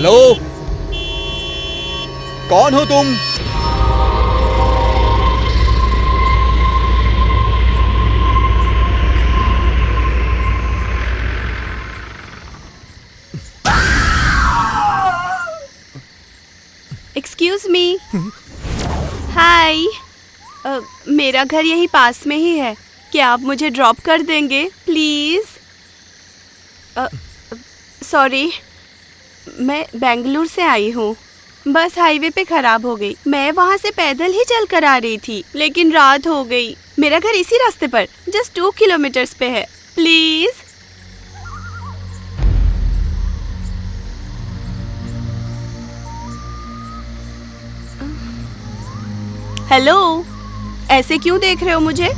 Hello, कौन हो तुम? Excuse me. हाय, मेरा घर यही पास में ही है। क्या आप मुझे ड्रॉप कर देंगे प्लीज? सॉरी, मैं बेंगलुरु से आई हूँ। बस हाईवे पे खराब हो गई। मैं वहाँ से पैदल ही चल कर आ रही थी, लेकिन रात हो गई। मेरा घर इसी रास्ते पर जस्ट 2 किलोमीटर्स पे है। प्लीज। हेलो, ऐसे क्यों देख रहे हो मुझे?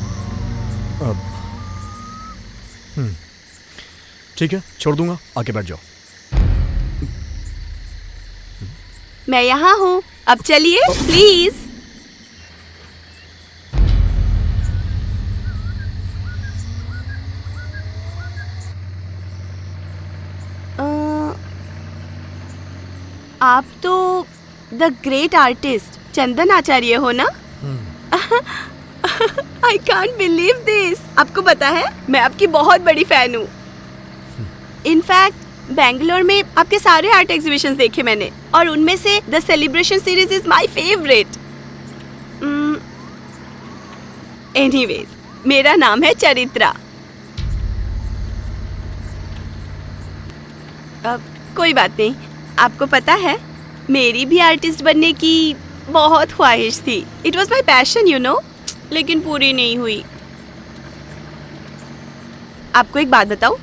ठीक है, छोड़ दूंगा, आके बैठ जाओ। मैं यहाँ हूँ, अब चलिए प्लीज। आप तो द ग्रेट आर्टिस्ट चंदन आचार्य हो ना? I can't believe this. आपको पता है, मैं आपकी बहुत बड़ी फैन हूँ। इनफैक्ट बेंगलोर में आपके सारे आर्ट एग्जीबिशंस देखे मैंने, और उनमें से the celebration series is my favourite. Anyways, मेरा नाम है चरित्रा। कोई बात नहीं। आपको पता है, मेरी भी आर्टिस्ट बनने की बहुत ख्वाहिश थी। It was my passion you know, लेकिन पूरी नहीं हुई। आपको एक बात बताऊं,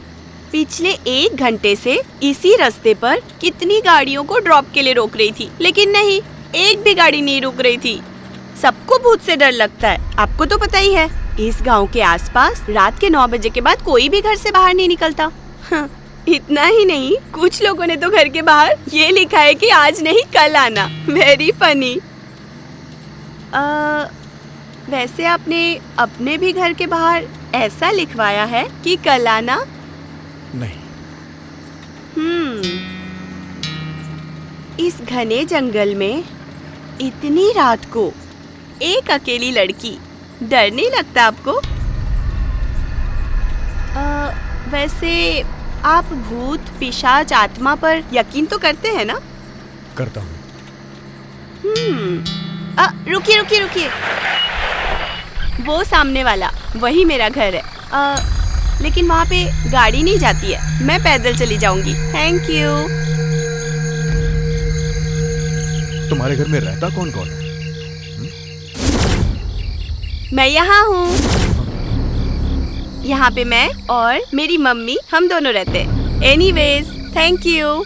पिछले 1 घंटे से इसी रास्ते पर कितनी गाड़ियों को ड्रॉप के लिए रोक रही थी, लेकिन नहीं, एक भी गाड़ी नहीं रुक रही थी। सबको भूत से डर लगता है, आपको तो पता ही है। इस गांव के आसपास रात के 9 बजे के बाद कोई भी घर से बाहर नहीं निकलता। इतना ही नहीं, कुछ लोगों ने तो घर के बाहर ये लिखा है कि आज नहीं कल आना। Very funny. वैसे आपने अपने भी घर के बाहर ऐसा लिखवाया है कि कल आना? नहीं। इस घने जंगल में इतनी रात को एक अकेली लड़की, डर नहीं लगता आपको? वैसे आप भूत, पिशाच, आत्मा पर यकीन तो करते हैं ना? करता हूँ। रुकिए रुकिए रुकिए, वो सामने वाला वही मेरा घर है। लेकिन वहाँ पे गाड़ी नहीं जाती है, मैं पैदल चली जाऊंगी। Thank you. तुम्हारे घर में रहता कौन कौन है? मैं यहाँ हूँ। यहाँ पे मैं और मेरी मम्मी, हम दोनों रहते हैं। Anyways, thank you.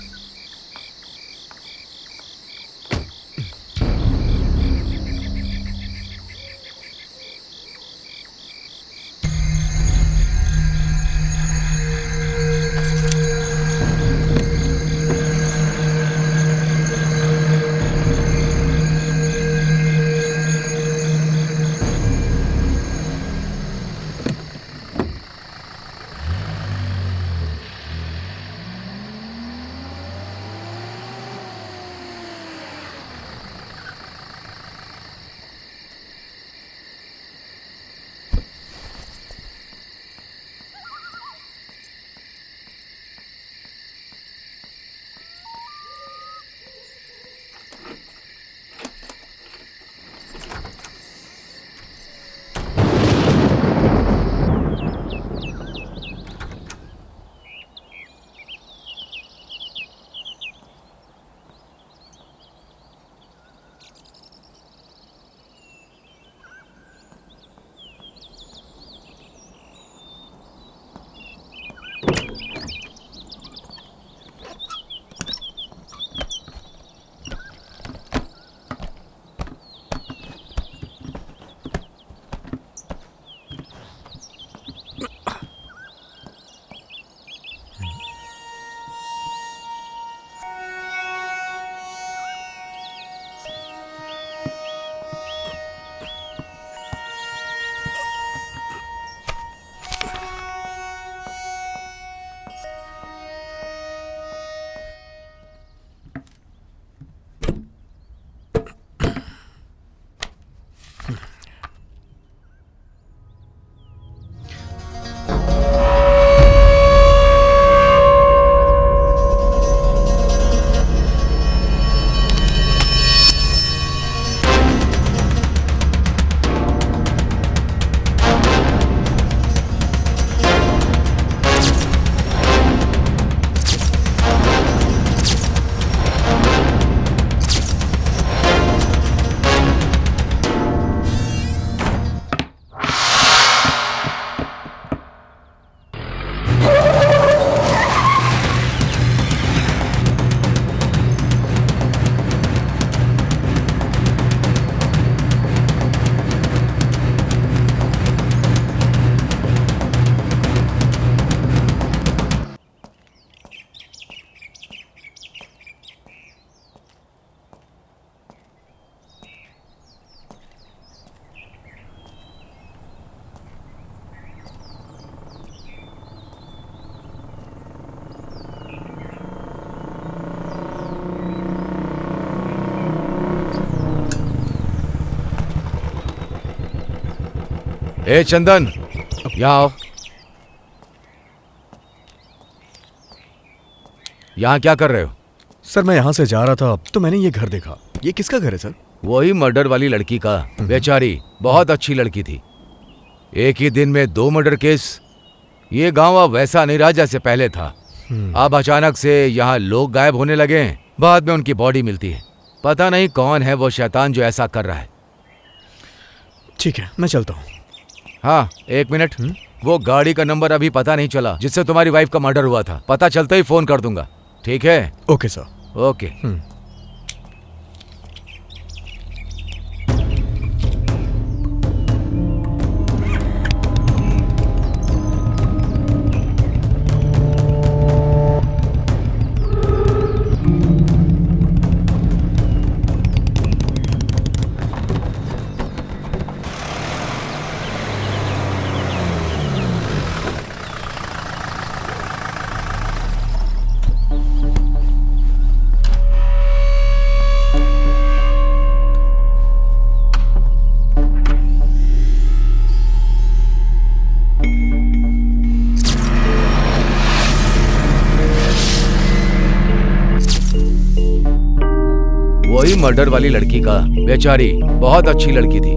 ए चंदन, यहाँ आओ। यहाँ क्या कर रहे हो? सर मैं यहाँ से जा रहा था तो मैंने ये घर देखा। ये किसका घर है सर? वही मर्डर वाली लड़की का। बेचारी बहुत अच्छी लड़की थी। एक ही दिन में 2 मर्डर केस। ये गांव अब वैसा नहीं रहा जैसे पहले था। अब अचानक से यहाँ लोग गायब होने लगे हैं। बाद में उनकी बॉडी मिलती है। पता नहीं कौन है वो शैतान जो ऐसा कर रहा है। ठीक है, मैं चलता हूँ। हाँ, 1 मिनट। वो गाड़ी का नंबर अभी पता नहीं चला जिससे तुम्हारी वाइफ का मर्डर हुआ था। पता चलते ही फोन कर दूंगा, ठीक है? Okay sir. ओके। वही मर्डर वाली लड़की का। बेचारी बहुत अच्छी लड़की थी।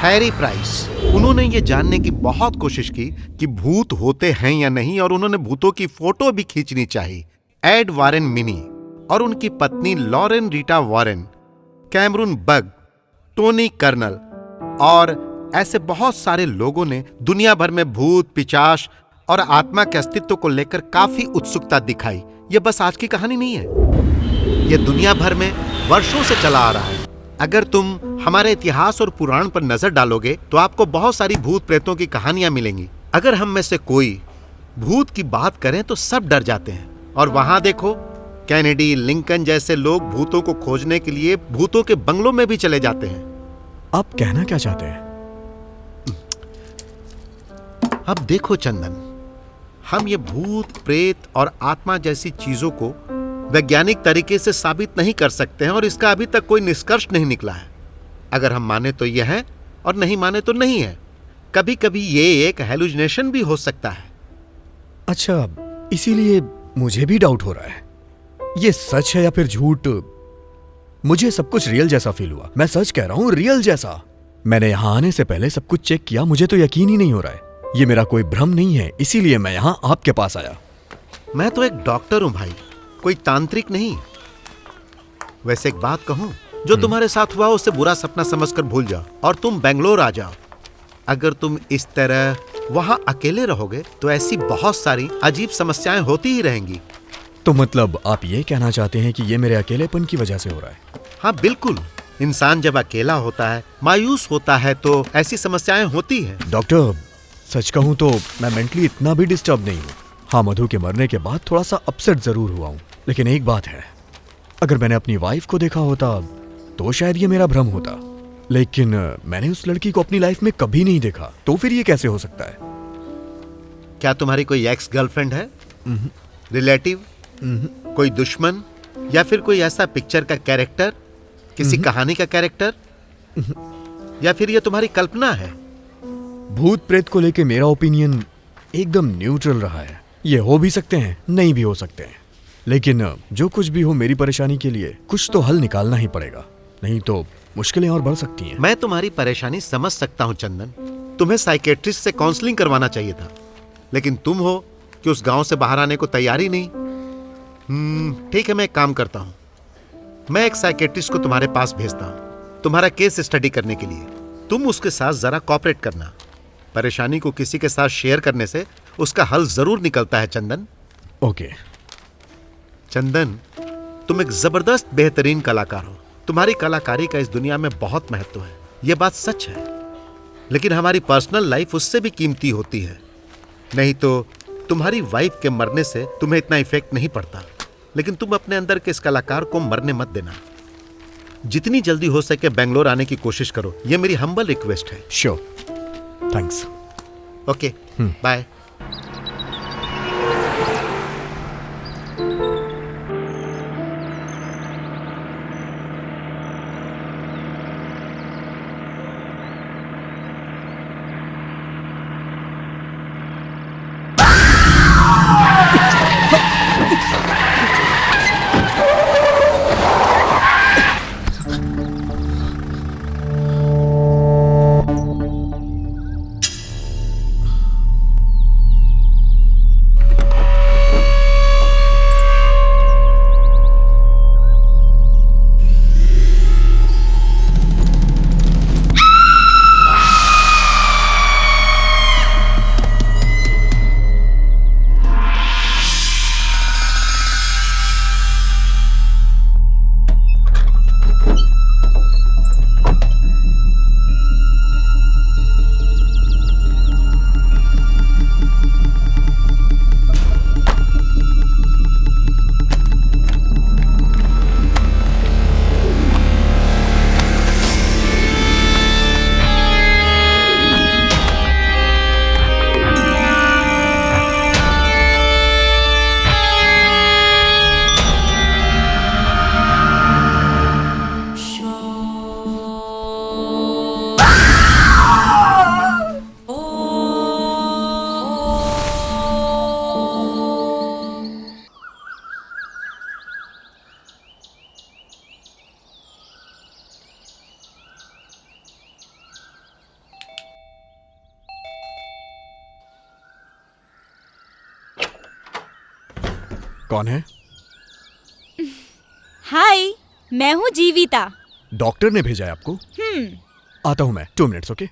हैरी प्राइस, उन्होंने ये जानने की बहुत कोशिश की कि भूत होते हैं या नहीं, और उन्होंने भूतों की फोटो भी खींचनी चाहिए। एड वारेन मिनी और उनकी पत्नी Lauren Rita Warren, Cameron Bugg, Tony Colonel और ऐसे बहुत सारे लोगों ने दुनिया भर में भूत, पिशाच और आत्मा के अस्तित्व को लेकर काफी उत्सुकता दिखाई। यह बस आज की कहानी नहीं है, यह दुनिया भर में वर्षों से चला आ रहा है। अगर तुम हमारे इतिहास और पुराण पर नजर डालोगे तो आपको बहुत सारी भूत प्रेतों की कहानियां मिलेंगी। अगर हम में से कोई भूत की बात करें तो सब डर जाते हैं। और वहां देखो, कैनेडी, लिंकन जैसे लोग भूतों को खोजने के लिए भूतों के बंगलों में भी चले जाते हैं। आप कहना क्या चाहते हैं? अब देखो चंदन, हम ये भूत, प्रेत और आत्मा जैसी चीजों को वैज्ञानिक तरीके से साबित नहीं कर सकते हैं और इसका अभी तक कोई निष्कर्ष नहीं निकला है। अगर हम माने तो यह है और नहीं माने तो नहीं है। कभी कभी ये एक हेलुसिनेशन भी हो सकता है। अच्छा, इसीलिए मुझे भी डाउट हो रहा है, ये सच है या फिर झूठ। मुझे सब कुछ रियल जैसा फील हुआ। मैं सच कह रहा हूं, रियल जैसा। मैंने यहां आने से पहले सब कुछ चेक किया, मुझे तो यकीन ही नहीं हो रहा है। ये मेरा कोई भ्रम नहीं है, इसीलिए मैं यहां आपके पास आया। मैं तो एक डॉक्टर हूं भाई, कोई तांत्रिक नहीं। वैसे एक बात कहूं, जो तुम्हारे साथ हुआ उसे बुरा सपना समझकर भूल जाओ और तुम बेंगलोर आ जाओ। अगर तुम इस तरह वहां अकेले रहोगे तो ऐसी बहुत सारी अजीब समस्याएं होती ही रहेंगी। तो मतलब आप ये कहना चाहते हैं कि ये मेरे अकेलेपन की वजह से हो रहा है? हाँ बिल्कुल। इंसान जब अकेला होता है, मायूस होता है, तो ऐसी समस्याएं होती हैं। डॉक्टर, सच कहूं तो मैं मेंटली इतना भी डिस्टर्ब नहीं हूं। हाँ, मधु के मरने के बाद थोड़ा सा अपसेट जरूर हुआ हूं, लेकिन एक बात है, अगर मैंने अपनी वाइफ को देखा होता तो शायद ये मेरा भ्रम होता, लेकिन मैंने उस लड़की को अपनी लाइफ में कभी नहीं देखा, तो फिर ये कैसे हो सकता है? क्या तुम्हारी कोई एक्स गर्लफ्रेंड है, रिलेटिव, कोई दुश्मन, या फिर कोई ऐसा पिक्चर का कैरेक्टर, किसी कहानी का कैरेक्टर, या फिर ये तुम्हारी कल्पना है? भूत प्रेत को लेके मेरा ओपिनियन एकदम न्यूट्रल रहा है। ये हो भी सकते हैं, नहीं भी हो सकते हैं, लेकिन जो कुछ भी हो, मेरी परेशानी के लिए कुछ तो हल निकालना ही पड़ेगा, नहीं तो मुश्किलें और बढ़ सकती हैं। मैं तुम्हारी परेशानी समझ सकता हूं चंदन। तुम्हें साइकेट्रिस्ट से काउंसलिंग करवाना चाहिए था, लेकिन तुम हो कि उस गांव से बाहर आने को तैयार ही नहीं। ठीक है, मैं एक काम करता हूं, मैं एक साइकेट्रिस्ट को तुम्हारे पास भेजता हूं तुम्हारा केस स्टडी करने के लिए। तुम उसके साथ जरा कोऑपरेट करना। परेशानी को किसी के साथ शेयर करने से उसका हल जरूर निकलता है चंदन। ओके। चंदन, तुम एक जबरदस्त बेहतरीन कलाकार हो। तुम्हारी कलाकारी का इस दुनिया में बहुत महत्व है, यह बात सच है, लेकिन हमारी पर्सनल लाइफ उससे भी कीमती होती है। नहीं तो तुम्हारी वाइफ के मरने से तुम्हें इतना इफेक्ट नहीं पड़ता, लेकिन तुम अपने अंदर के इस कलाकार को मरने मत देना। जितनी जल्दी हो सके बेंगलोर आने की कोशिश करो, यह मेरी हम्बल रिक्वेस्ट है। Sure, thanks. Okay, bye. कौन है? हाय, मैं हूँ जीविता। डॉक्टर ने भेजा है आपको? आता हूं मैं, 2 मिनट्स। ओके।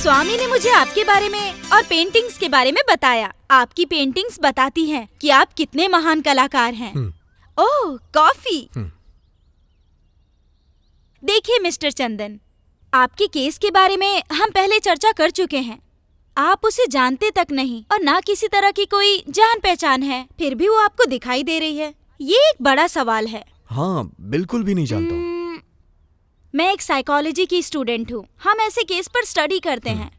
स्वामी ने मुझे आपके बारे में और पेंटिंग्स के बारे में बताया। आपकी पेंटिंग्स बताती हैं कि आप कितने महान कलाकार हैं। ओह, कॉफी। देखिए मिस्टर चंदन, आपके केस के बारे में हम पहले चर्चा कर चुके हैं। आप उसे जानते तक नहीं और ना किसी तरह की कोई जान पहचान है, फिर भी वो आपको दिखाई दे रही है। ये एक बड़ा सवाल है। हाँ, बिल्कुल भी नहीं जानता हूँ। मैं एक साइकोलॉजी की स्टूडेंट हूँ। हम ऐसे केस पर स्टडी करते हैं।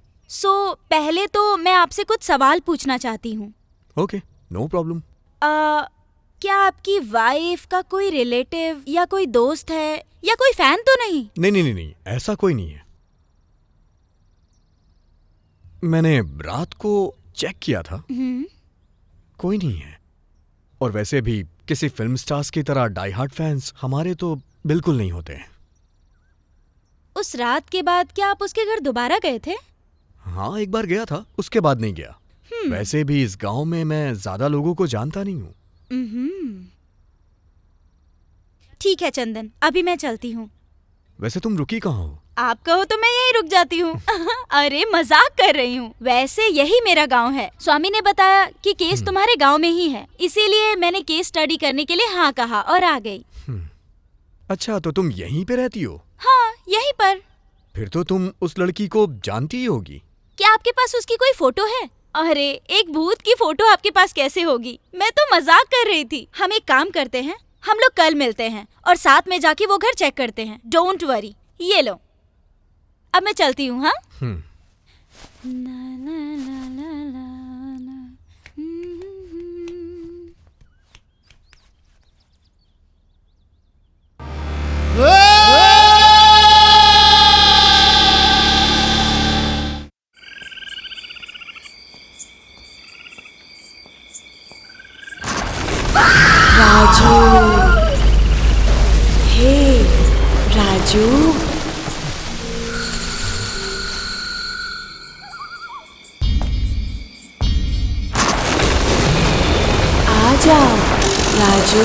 पहले तो मैं आपसे कुछ सवाल पूछना चाहती हूँ। Okay, no problem. क्या आपकी वाइफ का कोई रिलेटिव या कोई दोस्त है या कोई फैन तो नहीं? नहीं, ऐसा कोई नहीं है। मैंने रात को चेक किया था, कोई नहीं है। और वैसे भी किसी फिल्म स्टार्स की तरह डाई हार्ड फैंस हमारे तो बिल्कुल नहीं होते हैं। उस रात के बाद क्या आप उसके घर दोबारा गए थे? हाँ, एक बार गया था, उसके बाद नहीं गया। वैसे भी इस गांव में मैं ज्यादा लोगों को जानता नहीं हूँ। ठीक है चंदन, अभी मैं चलती हूँ। वैसे तुम रुकी कहाँ हो? आप कहो तो मैं यही रुक जाती हूँ। अरे मजाक कर रही हूँ। वैसे यही मेरा गांव है। स्वामी ने बताया कि केस तुम्हारे गांव में ही है, इसीलिए मैंने केस स्टडी करने के लिए हाँ कहा और आ गई। अच्छा, तो तुम यहीं पे रहती हो? हाँ, यहीं पर। फिर तो तुम उस लड़की को जानती ही होगी। क्या आपके पास उसकी कोई फोटो है? अरे, एक भूत की फोटो आपके पास कैसे होगी? मैं तो मजाक कर रही थी। हम एक काम करते हैं, हम लोग कल मिलते हैं और साथ में जाके वो घर चेक करते हैं। Don't worry. ये लो, अब मैं चलती हूँ। हाँ। राजू, हे राजू, आ जाओ राजू।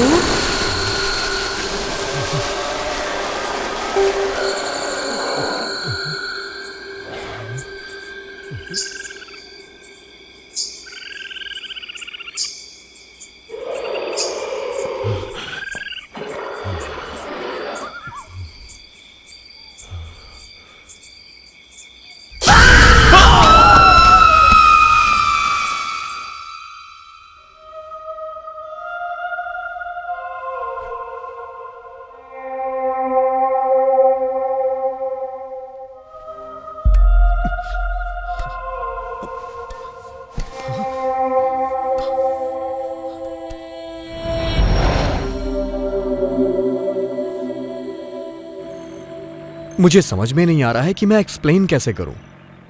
मुझे समझ में नहीं आ रहा है कि मैं एक्सप्लेन कैसे करूं।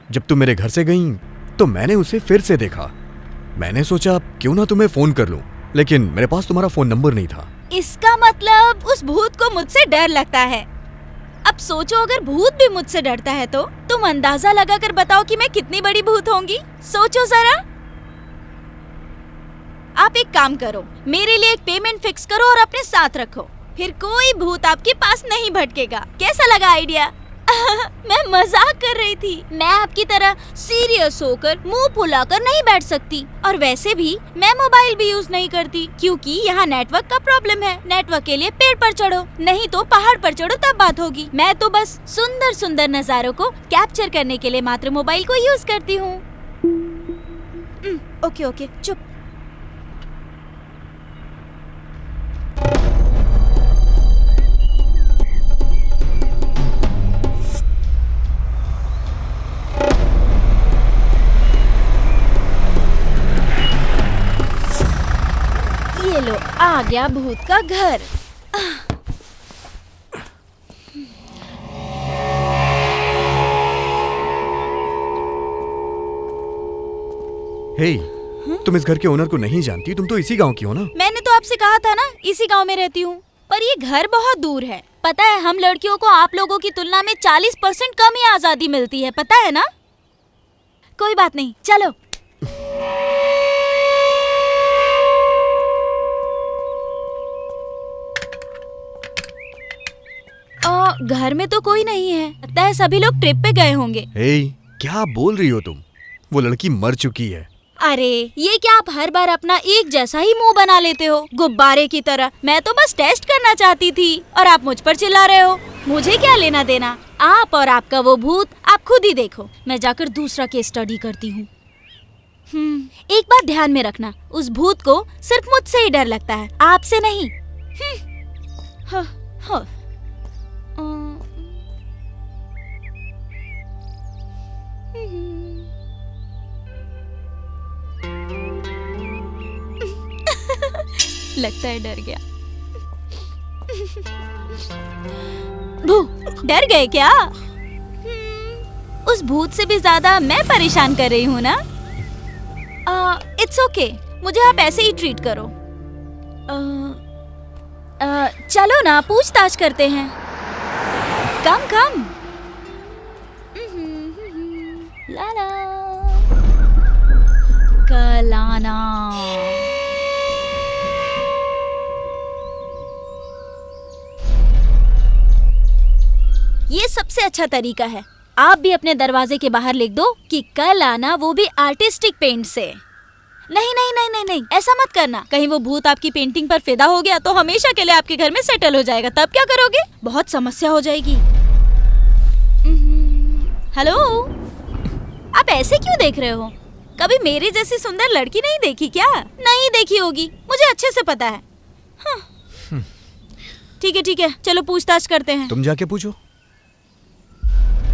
जब तुम मेरे घर से गई तो मैंने उसे फिर से देखा। मैंने सोचा क्यों ना तुम्हें फोन कर लूं, लेकिन मेरे पास तुम्हारा फोन नंबर नहीं था। इसका मतलब उस भूत को मुझसे डर लगता है। अब सोचो, अगर भूत भी मुझसे डरता है तो तुम अंदाजा लगाकर बताओ कि मैं कितनी बड़ी भूत होंगी। सोचो जरा। आप एक काम करो, मेरे लिए एक पेमेंट फिक्स करो और अपने साथ रखो, फिर कोई भूत आपके पास नहीं भटकेगा। कैसा लगा आइडिया? मैं मजाक कर रही थी। मैं आपकी तरह सीरियस होकर मुंह फुलाकर नहीं बैठ सकती, और वैसे भी मैं मोबाइल भी यूज नहीं करती क्योंकि यहाँ नेटवर्क का प्रॉब्लम है। नेटवर्क के लिए पेड़ पर चढ़ो, नहीं तो पहाड़ पर चढ़ो, तब बात होगी। मैं तो बस सुंदर सुंदर नजारों को कैप्चर करने के लिए मात्र मोबाइल को यूज करती हूँ। ओके, चुप। ये लो, आ गया भूत का घर। हे, तुम इस घर के ओनर को नहीं जानती? तुम तो इसी गांव की हो ना? मैंने तो आपसे कहा था ना, इसी गांव में रहती हूँ, पर ये घर बहुत दूर है। पता है, हम लड़कियों को आप लोगों की तुलना में 40% कम ही आजादी मिलती है, पता है ना? कोई बात नहीं, चलो। घर में तो कोई नहीं है, लगता है सभी लोग ट्रिप पे गए होंगे। हे, क्या बोल रही हो तुम? वो लड़की मर चुकी है। अरे, ये क्या आप हर बार अपना एक जैसा ही मुंह बना लेते हो, गुब्बारे की तरह? मैं तो बस टेस्ट करना चाहती थी और आप मुझ पर चिल्ला रहे हो। मुझे क्या लेना देना? आप और आपका वो भूत आप खुद ही देखो। मैं जाकर दूसरा केस स्टडी करती हूँ। एक बात ध्यान में रखना, उस भूत को सिर्फ मुझसे ही डर लगता है, आपसे नहीं। हाँ, हाँ। लगता है डर गया। भू, डर गए क्या? उस भूत से भी ज्यादा मैं परेशान कर रही हूँ ना? इट्स ओके, मुझे आप ऐसे ही ट्रीट करो। चलो ना, पूछताछ करते हैं। कम कम। लाला कलाना। ये सबसे अच्छा तरीका है। आप भी अपने दरवाजे के बाहर लिख दो कि कल आना, वो भी आर्टिस्टिक पेंट से। नहीं नहीं नहीं नहीं नहीं, ऐसा मत करना। कहीं वो भूत आपकी पेंटिंग पर फिदा हो गया तो हमेशा के लिए आपके घर में सेटल हो जाएगा, तब क्या करोगे? बहुत समस्या हो जाएगी। हेलो, आप ऐसे क्यों देख रहे हो? कभी मेरी जैसी सुंदर लड़की नहीं देखी क्या? नहीं देखी होगी, मुझे अच्छे से पता है। ठीक है, चलो पूछताछ करते हैं। तुम जाके पूछो।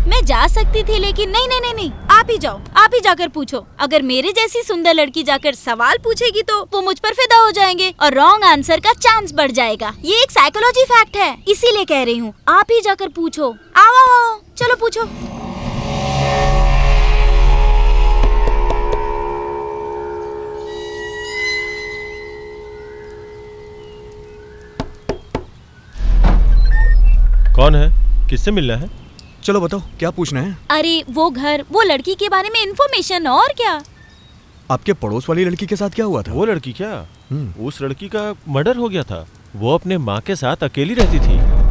मैं जा सकती थी लेकिन नहीं, आप ही जाओ, आप ही जाकर पूछो। अगर मेरे जैसी सुंदर लड़की जाकर सवाल पूछेगी तो वो मुझ पर फिदा हो जाएंगे और रॉन्ग आंसर का चांस बढ़ जाएगा। ये एक साइकोलॉजी फैक्ट है, इसीलिए कह रही हूँ। आप ही जाकर पूछो। आओ, चलो पूछो। कौन है? किससे मिलना है? चलो बताओ, क्या पूछना है? अरे वो घर, वो लड़की के बारे में इन्फॉर्मेशन। और क्या? आपके पड़ोस वाली लड़की के साथ क्या हुआ था? वो लड़की क्या? उस लड़की का मर्डर हो गया था। वो अपने माँ के साथ अकेली रहती थी।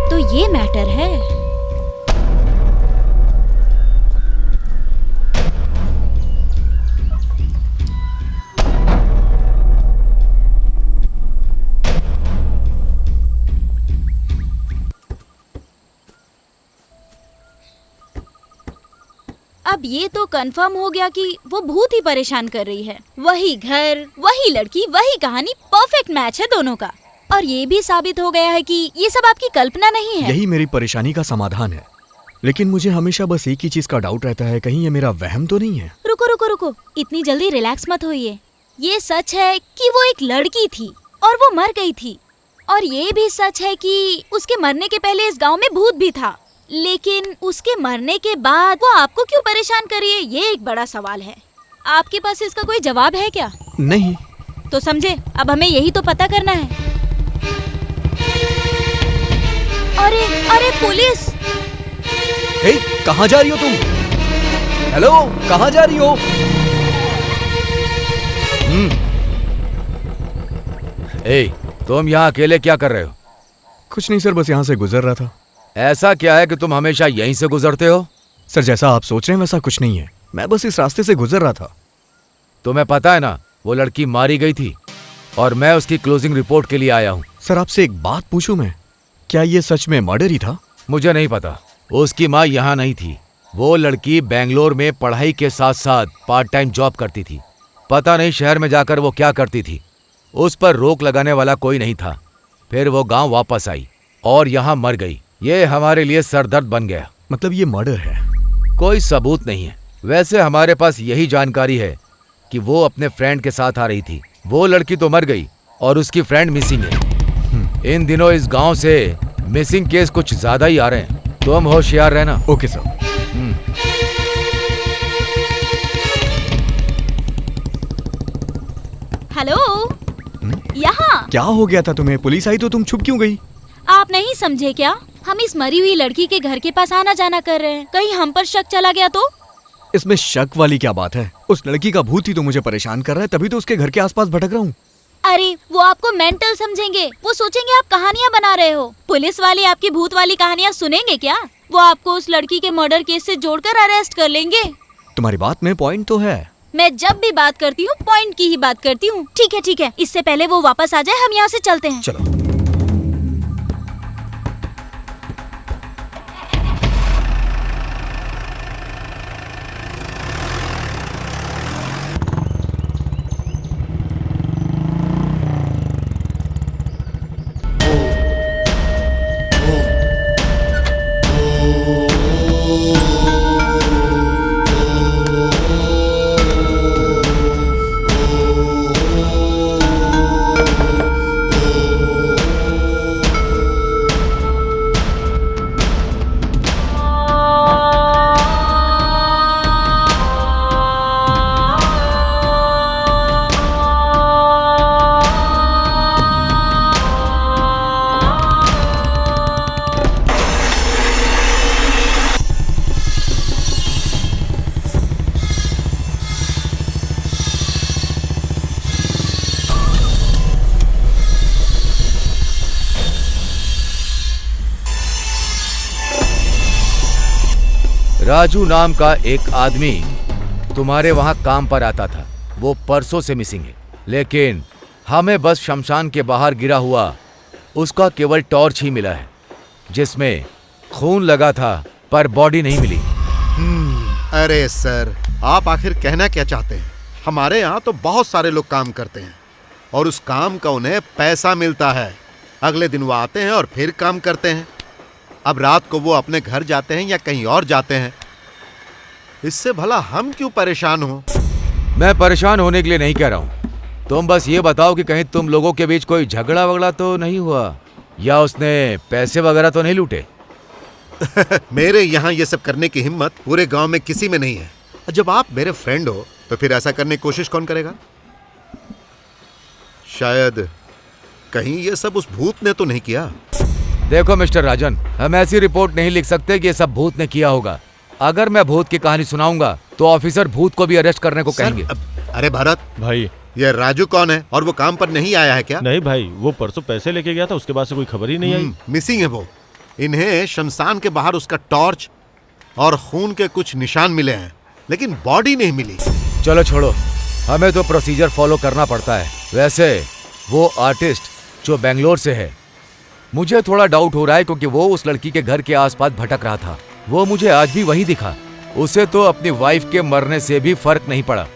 तो ये मैटर है। अब ये तो कंफर्म हो गया कि वो भूत ही परेशान कर रही है। वही घर, वही लड़की, वही कहानी, परफेक्ट मैच है दोनों का। और ये भी साबित हो गया है कि ये सब आपकी कल्पना नहीं है। यही मेरी परेशानी का समाधान है। लेकिन मुझे हमेशा बस एक ही चीज का डाउट रहता है, कहीं ये मेरा वहम तो नहीं है। रुको, इतनी जल्दी रिलैक्स मत होइए। ये सच है कि वो एक लड़की थी और वो मर गई थी। और ये भी सच है कि उसके मरने के पहले इस गांव में भूत भी था। लेकिन उसके मरने के बाद वो आपको क्यों परेशान कर रही है, ये एक बड़ा सवाल है। आपके पास इसका कोई जवाब है क्या? नहीं। तो समझे, अब हमें यही तो पता करना है। अरे पुलिस! कहाँ जा रही हो तुम? हेलो, कहाँ जा रही हो? तुम यहाँ अकेले क्या कर रहे हो? कुछ नहीं सर, बस यहाँ से गुजर रहा था। ऐसा क्या है कि तुम हमेशा यहीं से गुजरते हो? सर, जैसा आप सोच रहे हैं वैसा कुछ नहीं है। मैं बस इस रास्ते से गुजर रहा था। तुम्हें पता है ना, वो लड़की मारी गई थी और मैं उसकी क्लोजिंग रिपोर्ट के लिए आया हूँ। सर, आपसे एक बात पूछूं मैं, क्या ये सच में मर्डर ही था? मुझे नहीं पता। उसकी माँ यहाँ नहीं थी। वो लड़की बेंगलोर में पढ़ाई के साथ साथ पार्ट टाइम जॉब करती थी। पता नहीं शहर में जाकर वो क्या करती थी। उस पर रोक लगाने वाला कोई नहीं था। फिर वो गांव वापस आई और यहाँ मर गई। ये हमारे लिए सरदर्द बन गया। मतलब ये मर्डर है? कोई सबूत नहीं है। वैसे हमारे पास यही जानकारी है कि वो अपने फ्रेंड के साथ आ रही थी। वो लड़की तो मर गई और उसकी फ्रेंड मिसिंग है। इन दिनों इस गांव से मिसिंग केस कुछ ज्यादा ही आ रहे हैं। तुम होशियार रहना। Okay sir. हेलो, यहाँ क्या हो गया था तुम्हें? पुलिस आई तो तुम छुप क्यों गई? आप नहीं समझे क्या? हम इस मरी हुई लड़की के घर के पास आना जाना कर रहे हैं। कहीं हम पर शक चला गया तो? इसमें शक वाली क्या बात है? उस लड़की का भूत ही तो मुझे परेशान कर रहा है, तभी तो उसके घर के आसपास भटक रहा हूँ। अरे वो आपको मेंटल समझेंगे, वो सोचेंगे आप कहानियाँ बना रहे हो। पुलिस वाले आपकी भूत वाली कहानियाँ सुनेंगे क्या? वो आपको उस लड़की के मर्डर केस से जोड़कर अरेस्ट कर लेंगे। तुम्हारी बात में पॉइंट तो है। मैं जब भी बात करती हूँ पॉइंट की ही बात करती हूँ। ठीक है, इससे पहले वो वापस आ जाए हम यहाँ से चलते हैं। चलो। राजू नाम का एक आदमी तुम्हारे वहां काम पर आता था। वो परसों से मिसिंग है, लेकिन हमें बस शमशान के बाहर गिरा हुआ उसका केवल टॉर्च ही मिला है, जिसमें खून लगा था पर बॉडी नहीं मिली। अरे सर, आप आखिर कहना क्या चाहते हैं? हमारे यहाँ तो बहुत सारे लोग काम करते हैं और उस काम का उन्हें पैसा मिलता है। अगले दिन वो आते हैं और फिर काम करते हैं। अब रात को वो अपने घर जाते हैं या कहीं और जाते हैं। इससे भला हम क्यों परेशान हो? मैं परेशान होने के लिए नहीं कह रहा हूं। तुम बस ये बताओ कि कहीं तुम लोगों के बीच कोई झगड़ा वगड़ा तो नहीं हुआ, या उसने पैसे वगैरह तो नहीं लूटे? मेरे यहाँ ये सब करने की हिम्मत पूरे गांव में किसी में नहीं है। जब आप मेरे फ्रेंड हो तो फिर ऐसा करने की कोशिश कौन करेगा? शायद कहीं ये सब उस भूत ने तो नहीं किया। देखो मिस्टर राजन, हम ऐसी रिपोर्ट नहीं लिख सकते कि ये सब भूत ने किया होगा। अगर मैं भूत की कहानी सुनाऊंगा तो ऑफिसर भूत को भी अरेस्ट करने को कहेंगे। अरे भरत भाई, ये राजू कौन है और वो काम पर नहीं आया है क्या? नहीं भाई, वो परसों पैसे लेके गया था, उसके बाद से कोई खबर ही नहीं आई। मिसिंग है वो। इन्हें शमशान के बाहर उसका टॉर्च और खून के कुछ निशान मिले हैं, लेकिन बॉडी नहीं मिली। चलो छोड़ो, हमें तो प्रोसीजर फॉलो करना पड़ता है। वैसे वो आर्टिस्ट जो बेंगलोर से है, मुझे थोड़ा डाउट हो रहा है क्योंकि वो उस लड़की के घर के आसपास भटक रहा था। वो मुझे आज भी वहीं दिखा। उसे तो अपनी वाइफ के मरने से भी फर्क नहीं पड़ा,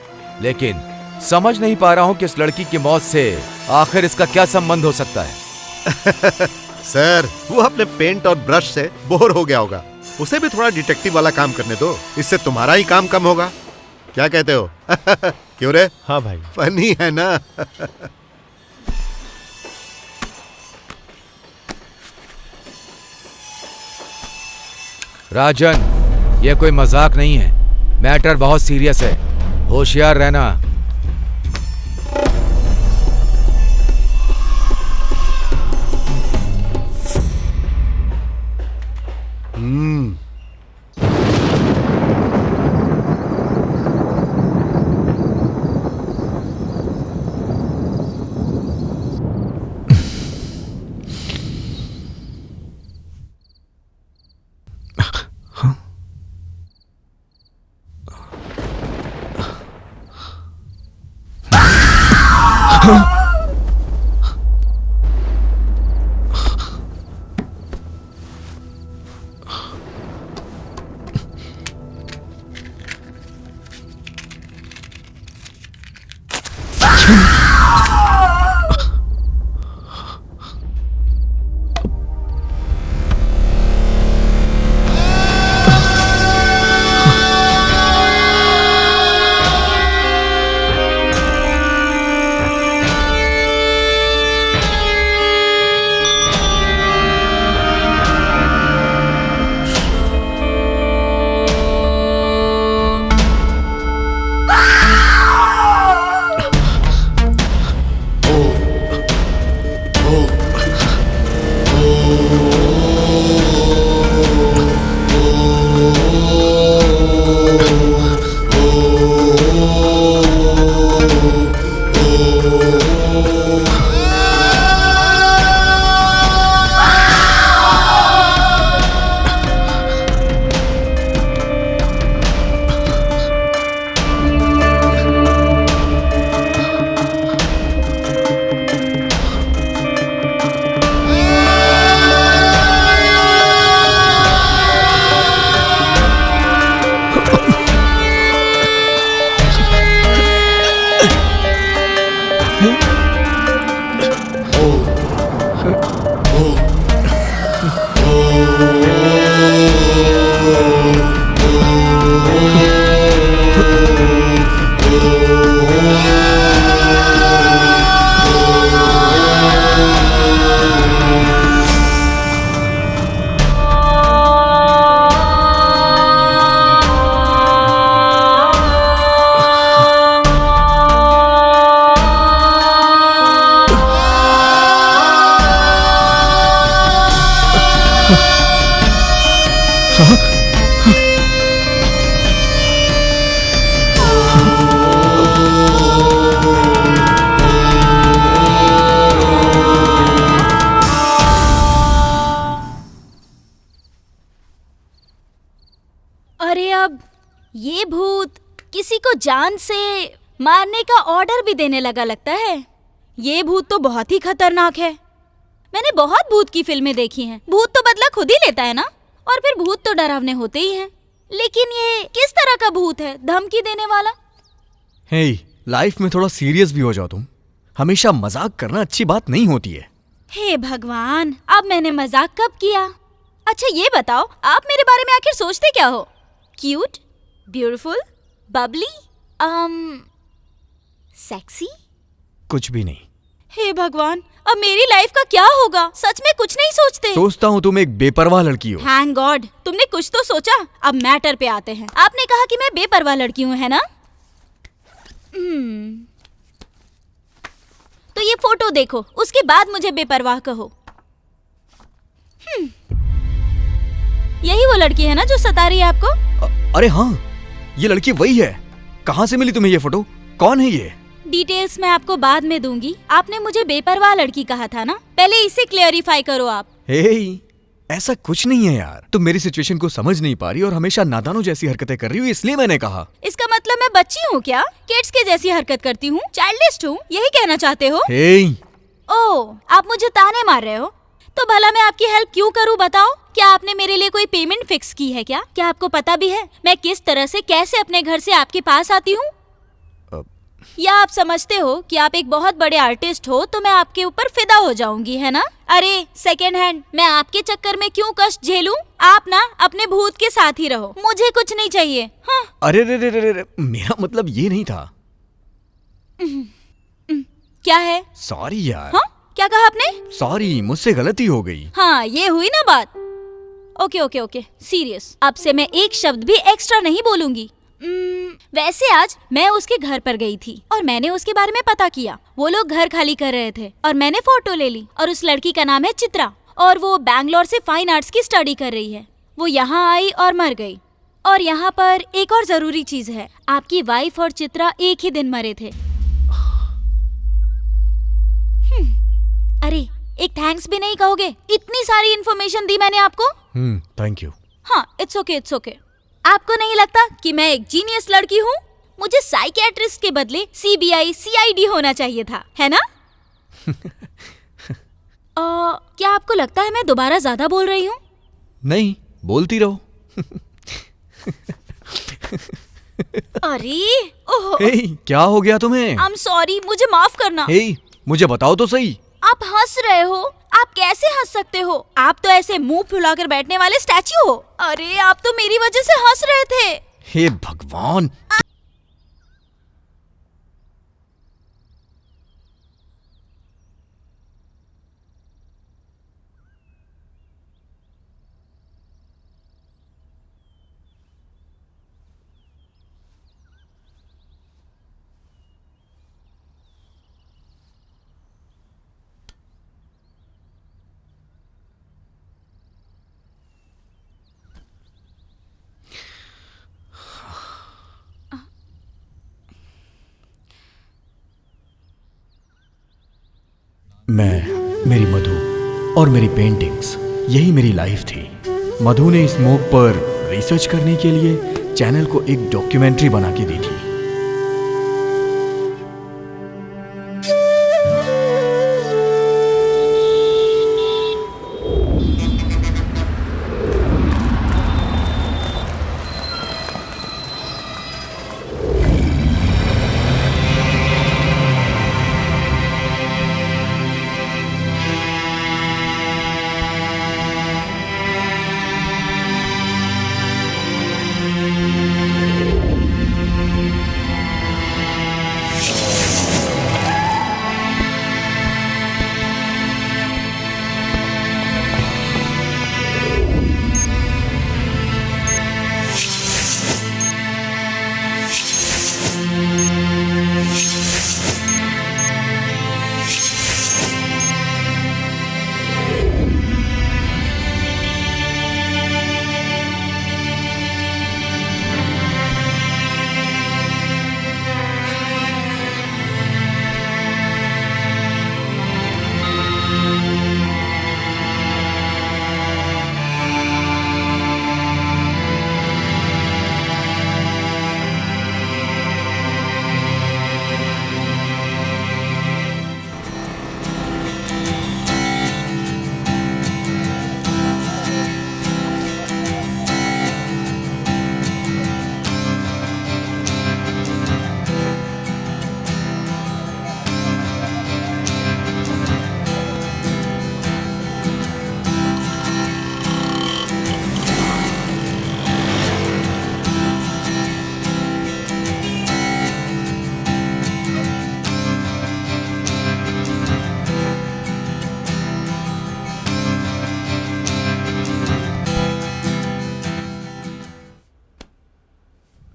लेकिन समझ नहीं पा रहा हूँ कि इस लड़की की मौत से आखिर इसका क्या संबंध हो सकता है। सर, वो अपने पेंट और ब्रश से बोर हो गया होगा। उसे भी थोड़ा डिटेक्टिव वाला काम करने दो, इससे तुम्हारा ही काम कम होगा। क्या कहते हो? क्यों रे? हाँ भाई, फनी है ना? राजन, ये कोई मजाक नहीं है। मैटर बहुत सीरियस है, होशियार रहना। अरे अब ये भूत किसी को जान से मारने का ऑर्डर भी देने लगा लगता है। ये भूत तो बहुत ही खतरनाक है। मैंने बहुत भूत की फिल्में देखी हैं। भूत तो बदला खुद ही लेता है ना, और फिर भूत तो डरावने होते ही हैं। लेकिन ये किस तरह का भूत है, धमकी देने वाला? हे, लाइफ में थोड़ा सीरियस भी हो जाओ तुम। हमेशा मजाक करना अच्छी बात नहीं होती है। हे भगवान, अब मैंने मजाक कब किया? अच्छा ये बताओ, आप मेरे बारे में आखिर सोचते क्या हो? Cute, beautiful, Babli, sexy? कुछ भी नहीं। हे भगवान, अब मेरी लाइफ का क्या होगा? सच में कुछ नहीं सोचते? सोचता हूँ तुम एक बेपरवाह लड़की हो। थैंक गॉड, तुमने कुछ तो सोचा। अब मैटर पे आते हैं। आपने कहा कि मैं बेपरवाह लड़की हूँ, है ना? तो ये फोटो देखो, उसके बाद मुझे बेपरवाह कहो। यही वो लड़की है ना जो सता रही है आपको? अरे हाँ, ये लड़की वही है। कहाँ से मिली तुम्हें ये फोटो? कौन है ये? डिटेल्स मैं आपको बाद में दूंगी। आपने मुझे बेपरवाह लड़की कहा था ना, पहले इसे क्लेरिफाई करो आप। हे, ऐसा कुछ नहीं है यार। तुम मेरी सिचुएशन को समझ नहीं पा रही और हमेशा नादानों जैसी हरकतें कर रही हो, इसलिए मैंने कहा। इसका मतलब मैं बच्ची हूँ क्या? किड्स के जैसी हरकत करती हूँ, चाइल्डिश हूँ, यही कहना चाहते हो? हे, ओह, आप मुझे ताने मार रहे हो? तो भला मैं आपकी हेल्प क्यों करूं बताओ? क्या आपने मेरे लिए कोई पेमेंट फिक्स की है क्या? क्या आपको पता भी है मैं किस तरह से कैसे अपने घर से आपके पास आती हूँ? या आप समझते हो कि आप एक बहुत बड़े आर्टिस्ट हो तो मैं आपके ऊपर फिदा हो जाऊंगी, है ना? अरे सेकेंड हैंड, मैं आपके चक्कर में क्यों कष्ट झेलूं? आप ना अपने भूत के साथ ही रहो, मुझे कुछ नहीं चाहिए। हाँ। अरे रे रे रे रे, मेरा मतलब ये नहीं था। क्या है? सॉरी यार। हाँ? क्या कहा आपने? सॉरी, मुझसे गलती हो गई। हाँ, ये हुई ना बात। Okay okay okay, serious. अब से मैं एक शब्द भी एक्स्ट्रा नहीं बोलूंगी। वैसे आज मैं उसके घर पर गई थी और मैंने उसके बारे में पता किया। वो लोग घर खाली कर रहे थे और मैंने फोटो ले ली। और उस लड़की का नाम है चित्रा और वो बैंगलोर से फाइन आर्ट्स की स्टडी कर रही है। वो यहाँ आई और मर गई। और यहाँ पर एक और जरूरी चीज है, आपकी वाइफ और चित्रा एक ही दिन मरे थे। अरे एक थैंक्स भी नहीं कहोगे? इतनी सारी इन्फॉर्मेशन दी मैंने आपको। Thank you. हाँ, इट्स ओके इट्स ओके। आपको नहीं लगता कि मैं एक जीनियस लड़की हूँ? मुझे साइकियाट्रिस्ट के बदले सीबीआई सीआईडी होना चाहिए था, है ना? क्या आपको लगता है मैं दोबारा ज्यादा बोल रही हूँ? नहीं, बोलती रहो। अरे ओह, हे, क्या हो गया तुम्हें? आई एम सॉरी, मुझे माफ करना। हे, मुझे बताओ तो सही। आप हंस रहे हो? आप कैसे हंस सकते हो? आप तो ऐसे मुंह फुलाकर बैठने वाले स्टैच्यू हो। अरे आप तो मेरी वजह से हंस रहे थे। हे भगवान। मैं, मेरी मधु और मेरी पेंटिंग्स, यही मेरी लाइफ थी। मधु ने स्मोक पर रिसर्च करने के लिए चैनल को एक डॉक्यूमेंट्री बना के दी थी।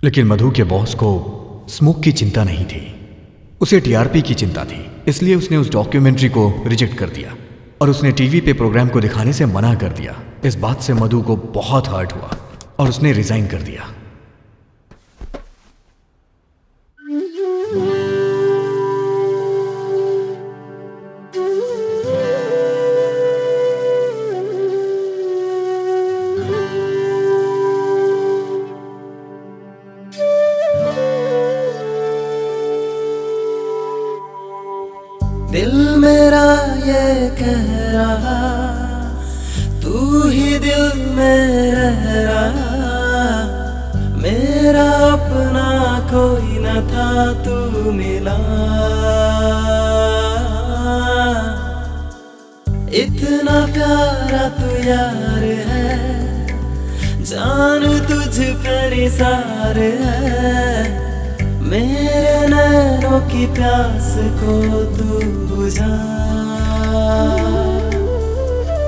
लेकिन मधु के बॉस को स्मोक की चिंता नहीं थी, उसे टीआरपी की चिंता थी। इसलिए उसने उस डॉक्यूमेंट्री को रिजेक्ट कर दिया और उसने टीवी पे प्रोग्राम को दिखाने से मना कर दिया। इस बात से मधु को बहुत हर्ट हुआ और उसने रिजाइन कर दिया। दिल मेरा ये कह रहा, तू ही दिल में रह रहा। मेरा अपना कोई न था, तू मिला। इतना प्यारा तू यार है, जान तुझ पे निसार है। मेरे नैनों की प्यास को तू बुझा।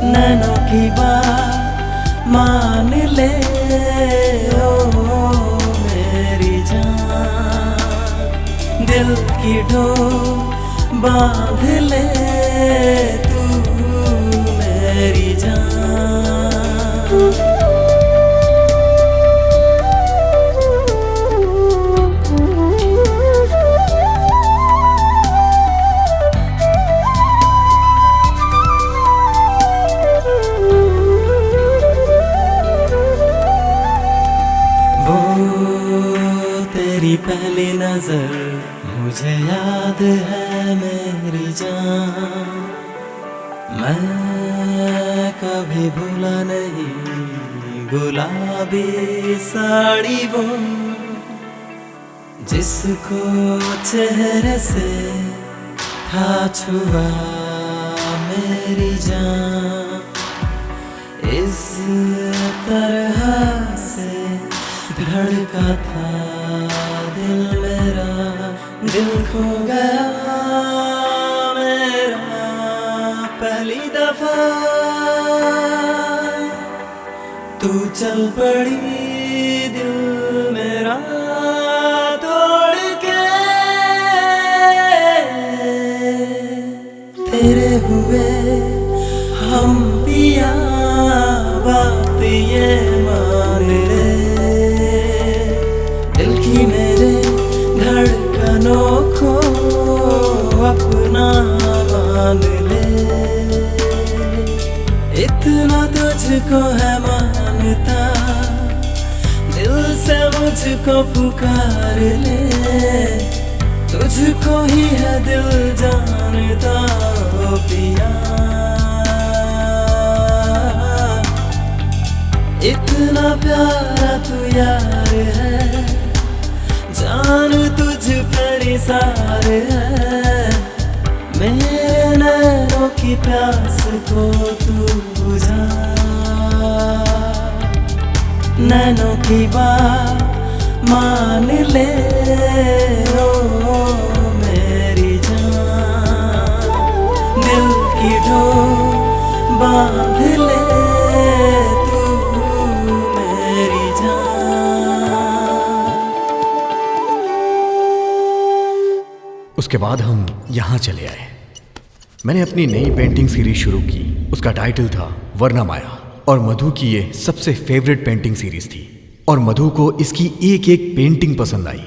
नैनों की बात मान ले ओ मेरी जान। दिल की डोर बांध ले तू मेरी जान। पहली नजर मुझे याद है मेरी जान। मैं कभी भूला नहीं गुलाबी साड़ी वो, जिसको चेहरे से था छुआ मेरी जान। इस तरह से धड़का था दिल मेरा, दिल खो गया मेरा पहली दफा। तू चल पड़ी दिल मेरा तोड़ के। तेरे हुए हम पिया, बात ये मान ले। दिल की मेरे धड़कनों को अपना मान ले। इतना तुझको है मानता, दिल से मुझको पुकार ले। तुझको ही है दिल जानता ओ पिया। इतना प्यारा तू यार है, जान तुझ पे निसार है। मेरे नैनों की प्यास को तू बुझा। नैनों की बात मान ले ओ मेरी जान। दिल की डोर बांध ले तू मेरी जान। उसके बाद हम यहाँ चले आए। मैंने अपनी नई पेंटिंग सीरीज शुरू की। उसका टाइटल था वर्णमाया और मधु की ये सबसे फेवरेट पेंटिंग सीरीज थी और मधु को इसकी एक एक पेंटिंग पसंद आई।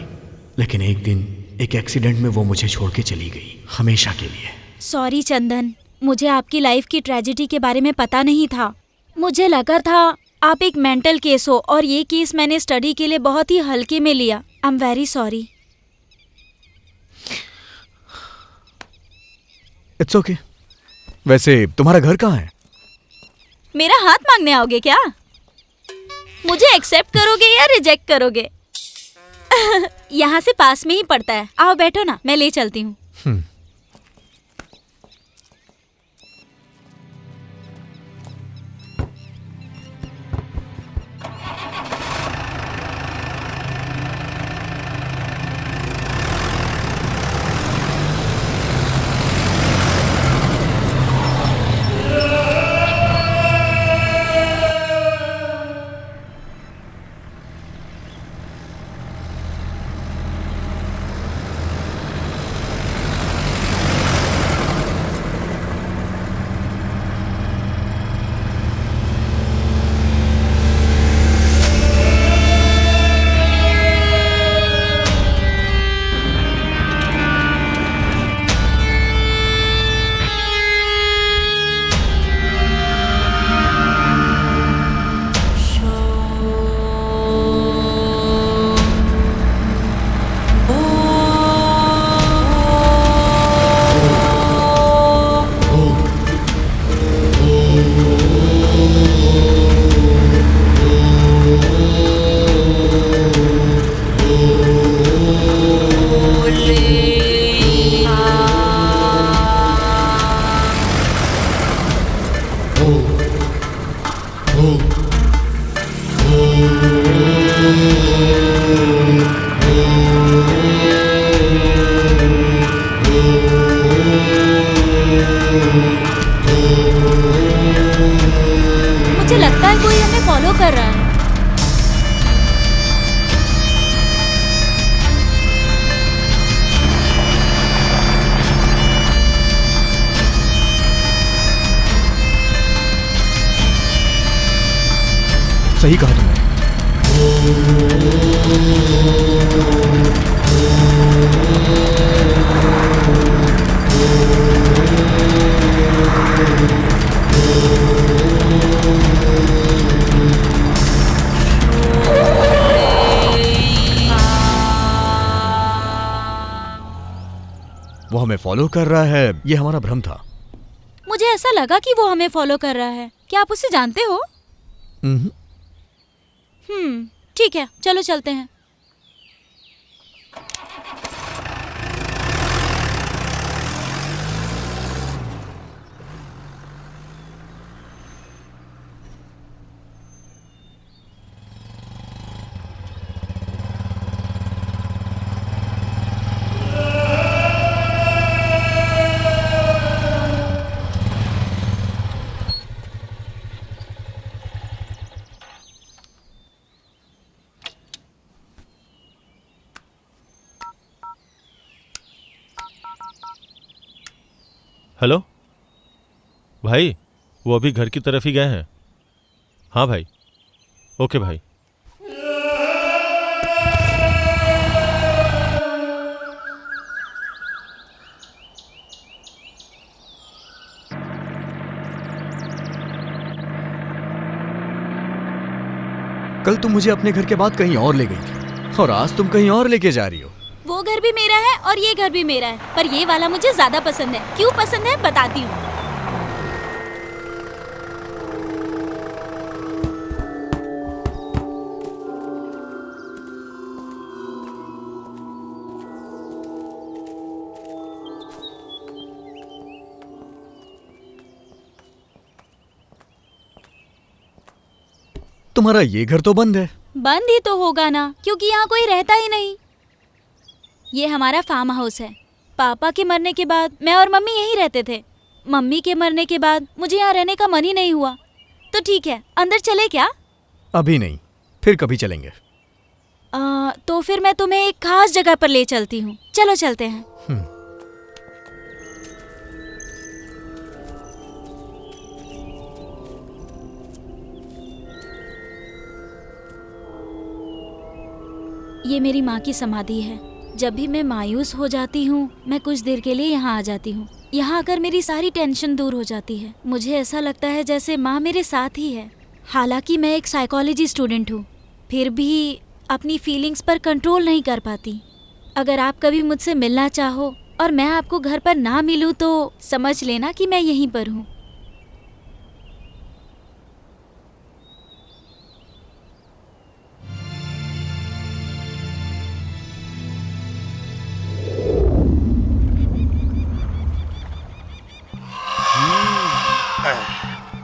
लेकिन एक दिन एक एक्सीडेंट में वो मुझे छोड़ के चली गई, हमेशा के लिए। सॉरी चंदन, मुझे आपकी लाइफ की ट्रेजेडी के बारे में पता नहीं था। मुझे लगा था आप एक मेंटल केस हो और ये केस मैंने स्टडी के लिए बहुत ही हल्के में लिया। I am very sorry. It's okay. वैसे तुम्हारा घर कहाँ है? मेरा हाथ मांगने आओगे क्या? मुझे एक्सेप्ट करोगे या रिजेक्ट करोगे? यहाँ से पास में ही पड़ता है। आओ बैठो ना, मैं ले चलती हूँ। मुझे लगता है कोई हमें फॉलो कर रहा है। सही कहा तुमने। वो हमें फॉलो कर रहा है, ये हमारा भ्रम था। मुझे ऐसा लगा कि वो हमें फॉलो कर रहा है। क्या आप उसे जानते हो? ठीक है, चलो चलते हैं। हेलो भाई, वो अभी घर की तरफ ही गए हैं। हाँ भाई, ओके भाई। कल तुम मुझे अपने घर के बाद कहीं और ले गई थी और आज तुम कहीं और लेके जा रही हो। वो घर भी मेरा है और ये घर भी मेरा है, पर ये वाला मुझे ज्यादा पसंद है। क्यों पसंद है बताती हूँ। तुम्हारा ये घर तो बंद है। बंद ही तो होगा ना, क्योंकि यहाँ कोई रहता ही नहीं। ये हमारा फार्म हाउस है। पापा के मरने के बाद मैं और मम्मी यहीं रहते थे। मम्मी के मरने के बाद मुझे यहाँ रहने का मन ही नहीं हुआ। तो ठीक है, अंदर चले क्या? अभी नहीं, फिर कभी चलेंगे। तो फिर मैं तुम्हें एक खास जगह पर ले चलती हूँ। चलो चलते हैं। ये मेरी माँ की समाधि है। जब भी मैं मायूस हो जाती हूँ, मैं कुछ देर के लिए यहाँ आ जाती हूँ। यहाँ आकर मेरी सारी टेंशन दूर हो जाती है। मुझे ऐसा लगता है जैसे माँ मेरे साथ ही है। हालांकि मैं एक साइकोलॉजी स्टूडेंट हूँ, फिर भी अपनी फीलिंग्स पर कंट्रोल नहीं कर पाती। अगर आप कभी मुझसे मिलना चाहो और मैं आपको घर पर ना मिलूँ तो समझ लेना कि मैं यहीं पर हूँ।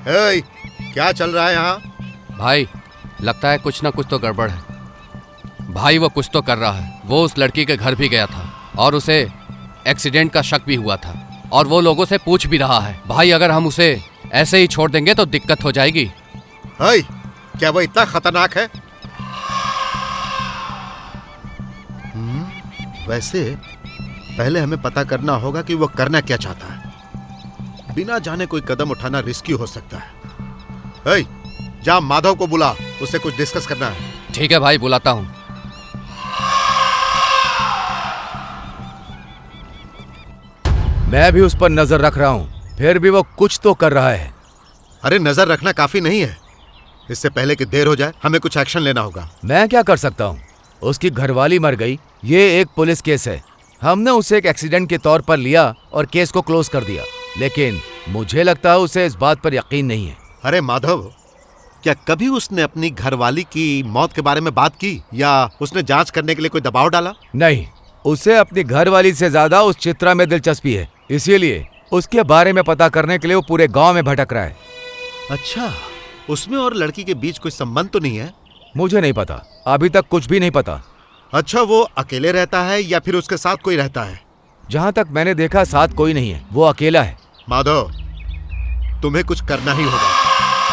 हे, क्या चल रहा है यहाँ? भाई, लगता है कुछ ना कुछ तो गड़बड़ है। भाई वो कुछ तो कर रहा है। वो उस लड़की के घर भी गया था और उसे एक्सीडेंट का शक भी हुआ था और वो लोगों से पूछ भी रहा है। भाई, अगर हम उसे ऐसे ही छोड़ देंगे तो दिक्कत हो जाएगी। हे, क्या वो इतना खतरनाक है? वैसे पहले हमें पता करना होगा कि वो करना क्या चाहता है। बिना जाने कोई कदम उठाना रिस्की हो सकता है। हे, जा माधव को बुला, उससे कुछ डिस्कस करना है। ठीक है भाई, बुलाता हूँ। मैं भी उस पर नजर रख रहा हूँ, फिर भी वो कुछ तो कर रहा है। अरे नजर रखना काफी नहीं है। इससे पहले कि देर हो जाए, हमें कुछ एक्शन लेना होगा। मैं क्या कर सकता हूँ? उसकी घरवाली मर गई, ये एक पुलिस केस है। हमने उसे एक एक्सीडेंट के तौर पर लिया और केस को क्लोज कर दिया, लेकिन मुझे लगता है उसे इस बात पर यकीन नहीं है। अरे माधव, क्या कभी उसने अपनी घरवाली की मौत के बारे में बात की या उसने जांच करने के लिए कोई दबाव डाला? नहीं, उसे अपनी घरवाली से ज्यादा उस चित्रा में दिलचस्पी है, इसीलिए उसके बारे में पता करने के लिए वो पूरे गांव में भटक रहा है। अच्छा, उसमें और लड़की के बीच कोई संबंध तो नहीं है? मुझे नहीं पता, अभी तक कुछ भी नहीं पता। अच्छा, वो अकेले रहता है या फिर उसके साथ कोई रहता है? जहां तक मैंने देखा साथ कोई नहीं है, वो अकेला है। माधव, तुम्हें कुछ करना ही होगा,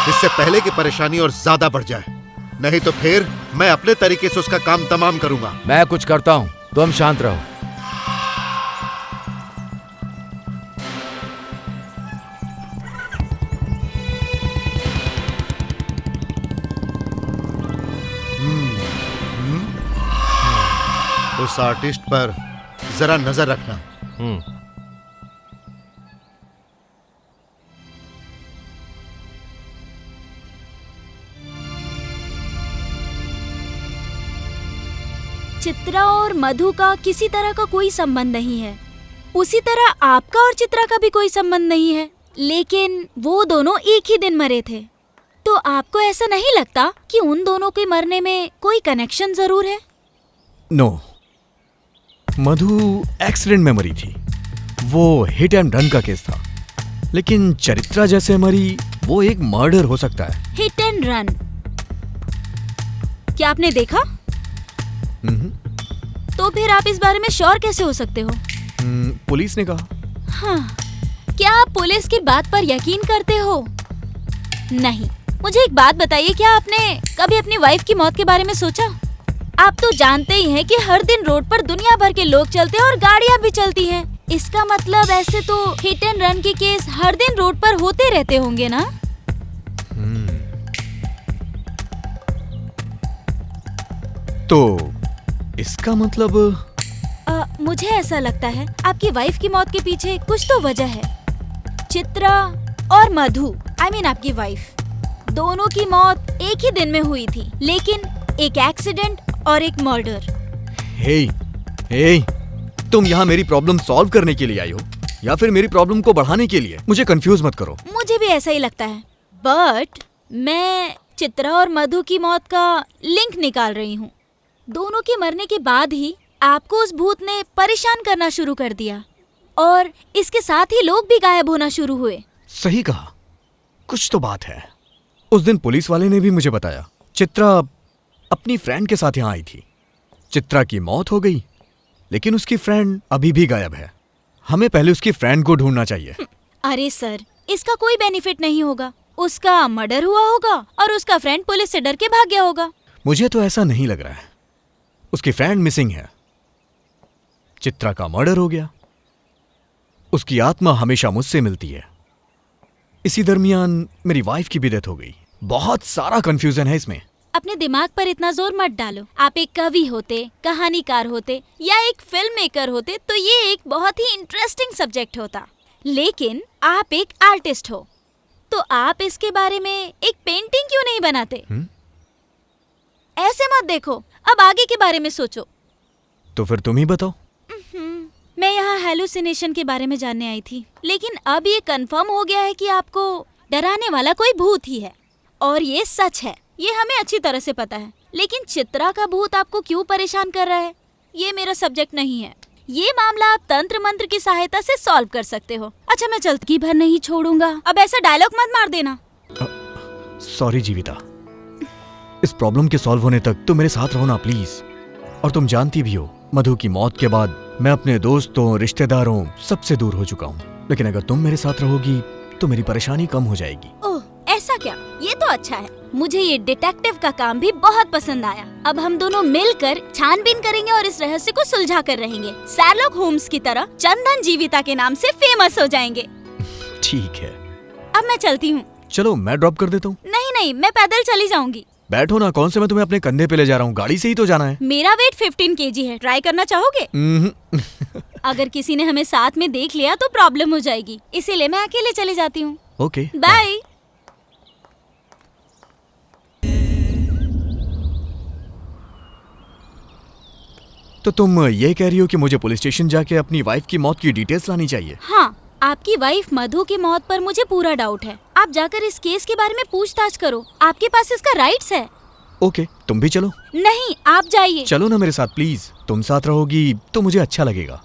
इससे पहले कि परेशानी और ज्यादा बढ़ जाए। नहीं तो फिर मैं अपने तरीके से उसका काम तमाम करूंगा। मैं कुछ करता हूँ, तुम शांत रहो। उस आर्टिस्ट पर जरा नजर रखना। चित्रा और मधु का किसी तरह का कोई संबंध नहीं है, उसी तरह आपका और चित्रा का भी कोई संबंध नहीं है, लेकिन वो दोनों एक ही दिन मरे थे। तो आपको ऐसा नहीं लगता कि उन दोनों के मरने में कोई कनेक्शन जरूर है? नो, मधु एक्सीडेंट में मरी थी, वो हिट एंड रन का केस था। लेकिन चरित्रा जैसे मरी, वो एक मर्डर हो सकता है। Hit and run? क्या आपने देखा? तो फिर आप इस बारे में श्योर कैसे हो सकते हो? पुलिस ने कहा। हाँ, क्या आप पुलिस की बात पर यकीन करते हो? नहीं। मुझे एक बात बताइए, क्या आपने कभी अपनी वाइफ की मौत के बारे में सोचा? आप तो जानते ही हैं कि हर दिन रोड पर दुनिया भर के लोग चलते हैं और गाड़ियां भी चलती हैं। इसका मतलब ऐसे तो हिट एंड रन के केस हर दिन रोड पर होते रहते होंगे ना? तो इसका मतलब मुझे ऐसा लगता है आपकी वाइफ की मौत के पीछे कुछ तो वजह है। चित्रा और मधु, आई मीन आपकी वाइफ, दोनों की मौत एक ही दिन में हुई थी, लेकिन एक एक्सीडेंट और एक मर्डर। हे, तुम यहाँ मेरी प्रॉब्लम सॉल्व करने के लिए आई हो या फिर मेरी प्रॉब्लम को बढ़ाने के लिए? मुझे कंफ्यूज मत करो। मुझे भी ऐसा ही लगता है, बट मैं चित्रा और मधु की मौत का लिंक निकाल रही हूँ। दोनों के मरने के बाद ही आपको उस भूत ने परेशान करना शुरू कर दिया और इसके साथ ही लोग भी गायब होना शुरू हुए। सही कहा, कुछ तो बात है। उस दिन पुलिस वाले ने भी मुझे बताया, चित्रा अपनी फ्रेंड के साथ यहाँ आई थी। चित्रा की मौत हो गई, लेकिन उसकी फ्रेंड अभी भी गायब है। हमें पहले उसकी फ्रेंड को ढूंढना चाहिए। अरे सर, इसका कोई बेनिफिट नहीं होगा। उसका मर्डर हुआ होगा और उसका फ्रेंड पुलिस से डर के भाग गया होगा। मुझे तो ऐसा नहीं लग रहा है। उसकी फ्रेंड मिसिंग है, चित्रा का मर्डर हो गया, उसकी आत्मा हमेशा मुझसे मिलती है। इसी दरमियान मेरी वाइफ की भी डेथ हो गई। बहुत सारा कंफ्यूजन है इसमें। अपने दिमाग पर इतना जोर मत डालो। आप एक कवि होते, कहानीकार होते या एक फिल्म मेकर होते तो ये एक बहुत ही इंटरेस्टिंग सब्जेक्ट होता, लेकिन आप एक आर्टिस्ट हो, तो आप इसके बारे में एक पेंटिंग क्यों नहीं बनाते? ऐसे मत देखो, अब आगे के बारे में सोचो। तो फिर तुम ही बताओ। मैं यहाँ हेलुसिनेशन के बारे में जानने आई थी, लेकिन अब ये कंफर्म हो गया है कि आपको डराने वाला कोई भूत ही है, और ये सच है, ये हमें अच्छी तरह से पता है। लेकिन चित्रा का भूत आपको क्यों परेशान कर रहा है, ये मेरा सब्जेक्ट नहीं है। ये मामला आप तंत्र मंत्र की सहायता से सॉल्व कर सकते हो। अच्छा, मैं चलती भर नहीं छोड़ूंगा। अब ऐसा डायलॉग मत मार देना। सॉरी जीविता, इस प्रॉब्लम के सॉल्व होने तक तुम मेरे साथ रहो ना प्लीज। और तुम जानती भी हो, मधु की मौत के बाद मैं अपने दोस्तों, रिश्तेदारों सबसे दूर हो चुका हूँ। लेकिन अगर तुम मेरे साथ रहोगी तो मेरी परेशानी कम हो जाएगी। ओह, ऐसा क्या? ये तो अच्छा है। मुझे ये डिटेक्टिव का काम भी बहुत पसंद आया। अब हम दोनों मिलकर छानबीन करेंगे और इस रहस्य को सुलझा कर रहेंगे। शर्लॉक होम्स की तरह चंदन जीविता के नाम से फेमस हो जाएंगे। ठीक है, अब मैं चलती हूँ। चलो मैं ड्रॉप कर देता हूँ। नहीं, मैं पैदल चली जाऊंगी। बैठो ना, कौन से मैं तुम्हें अपने कंधे पे ले जा रहा हूँ, गाड़ी से ही तो जाना है। मेरा वेट 15 kg है, ट्राई करना चाहोगे? अगर किसी ने हमें साथ में देख लिया तो प्रॉब्लम हो जाएगी, इसीलिए मैं अकेले चली जाती हूँ। Okay, bye. तो तुम ये कह रही हो कि मुझे पुलिस स्टेशन जाके अपनी वाइफ की मौत की डिटेल्स लानी चाहिए? हाँ, आपकी वाइफ मधु की मौत पर मुझे पूरा डाउट है। आप जाकर इस केस के बारे में पूछताछ करो, आपके पास इसका राइट्स है। ओके, तुम भी चलो। नहीं, आप जाइए। चलो ना मेरे साथ प्लीज, तुम साथ रहोगी तो मुझे अच्छा लगेगा।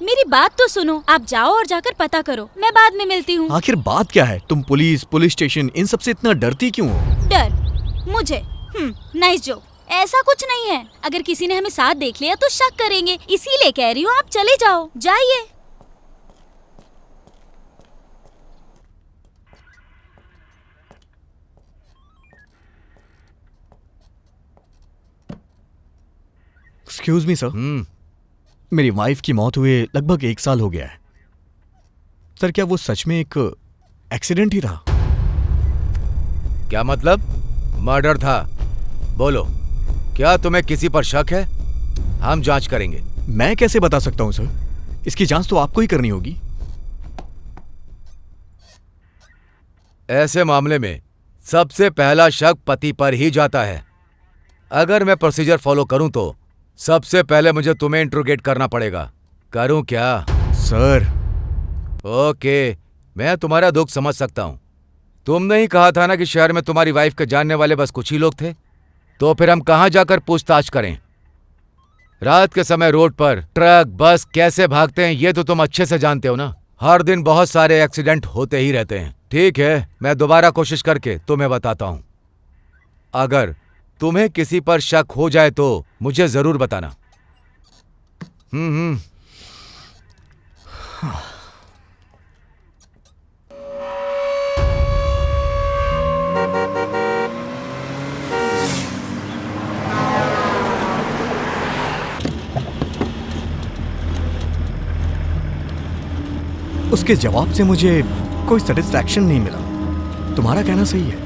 मेरी बात तो सुनो, आप जाओ और जाकर पता करो, मैं बाद में मिलती हूँ। आखिर बात क्या है? तुम पुलिस स्टेशन इन सब से इतना डरती क्यों हो? डर मुझे? Nice joke. ऐसा कुछ नहीं है, अगर किसी ने हमें साथ देख लिया तो शक करेंगे, इसीलिए कह रही हूँ आप चले जाओ, जाइए। एक्सक्यूज मी सर, मेरी वाइफ की मौत हुए लगभग 1 साल हो गया है। सर क्या वो सच में एक एक्सीडेंट ही था? क्या मतलब? मर्डर था? बोलो, क्या तुम्हें किसी पर शक है? हम जांच करेंगे। मैं कैसे बता सकता हूं सर, इसकी जांच तो आपको ही करनी होगी। ऐसे मामले में सबसे पहला शक पति पर ही जाता है। अगर मैं प्रोसीजर फॉलो करूं तो सबसे पहले मुझे तुम्हें इंट्रोगेट करना पड़ेगा। करूं क्या? सर ओके, मैं तुम्हारा दुख समझ सकता हूं। तुमने ही कहा था ना कि शहर में तुम्हारी वाइफ के जानने वाले बस कुछ ही लोग थे, तो फिर हम कहां जाकर पूछताछ करें? रात के समय रोड पर ट्रक बस कैसे भागते हैं ये तो तुम अच्छे से जानते हो ना। हर दिन बहुत सारे एक्सीडेंट होते ही रहते हैं। ठीक है, मैं दोबारा कोशिश करके तुम्हें बताता हूं। अगर तुम्हें किसी पर शक हो जाए तो मुझे जरूर बताना। उसके जवाब से मुझे कोई सेटिस्फैक्शन नहीं मिला। तुम्हारा कहना सही है,